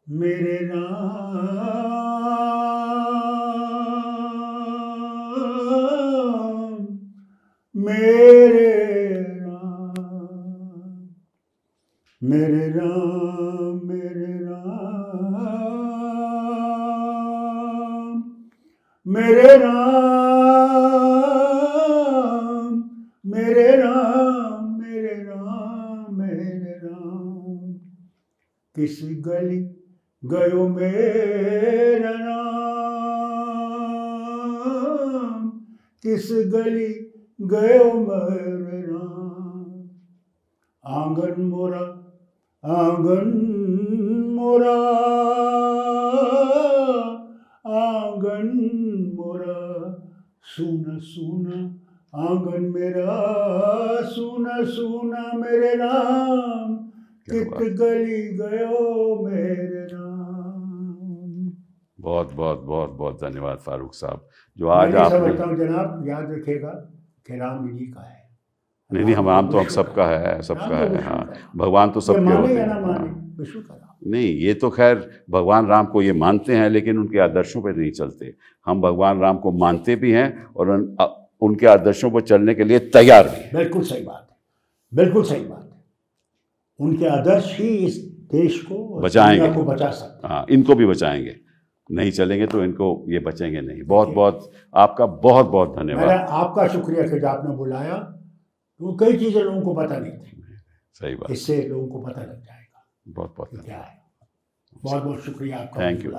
मेरे राम मेरे राम, मेरे राम, मेरे राम, मेरे राम, मेरे राम, मेरे राम, मेरे राम, किस गली गयो मेरा राम, किस गली गयो मेरे राम, आंगन मोरा, आंगन मोरा, आंगन मोरा, सुना सुना आंगन मेरा, सुना सुना मेरे राम, कित गली गयो मेरे राम। बहुत बहुत बहुत बहुत धन्यवाद फारूक साहब, जो आज आप समझता हूँ जनाब, याद रखिएगा कि राम इन्हीं का है। नहीं, हम राम तो हम सबका है, सबका है। हाँ, भगवान तो सबके होते हैं। विश्व का राम नहीं, ये तो खैर भगवान राम को ये मानते हैं, लेकिन उनके आदर्शों पे नहीं चलते। हम भगवान राम को मानते भी हैं और उनके आदर्शों पर चलने के लिए तैयार भी हैं। बिल्कुल सही बात है, बिल्कुल सही बात है। उनके आदर्श ही इस देश को बचाएंगे, को बचा सकते हैं। हाँ, इनको भी बचाएंगे। नहीं चलेंगे तो इनको ये बचेंगे नहीं। बहुत बहुत आपका बहुत बहुत धन्यवाद। आपका शुक्रिया कि आपने बुलाया। तो कई चीज़ें लोगों को पता नहीं थी, सही बात, इससे लोगों को पता लग जाएगा बहुत बहुत क्या है। बहुत बहुत शुक्रिया आपका। Thank you.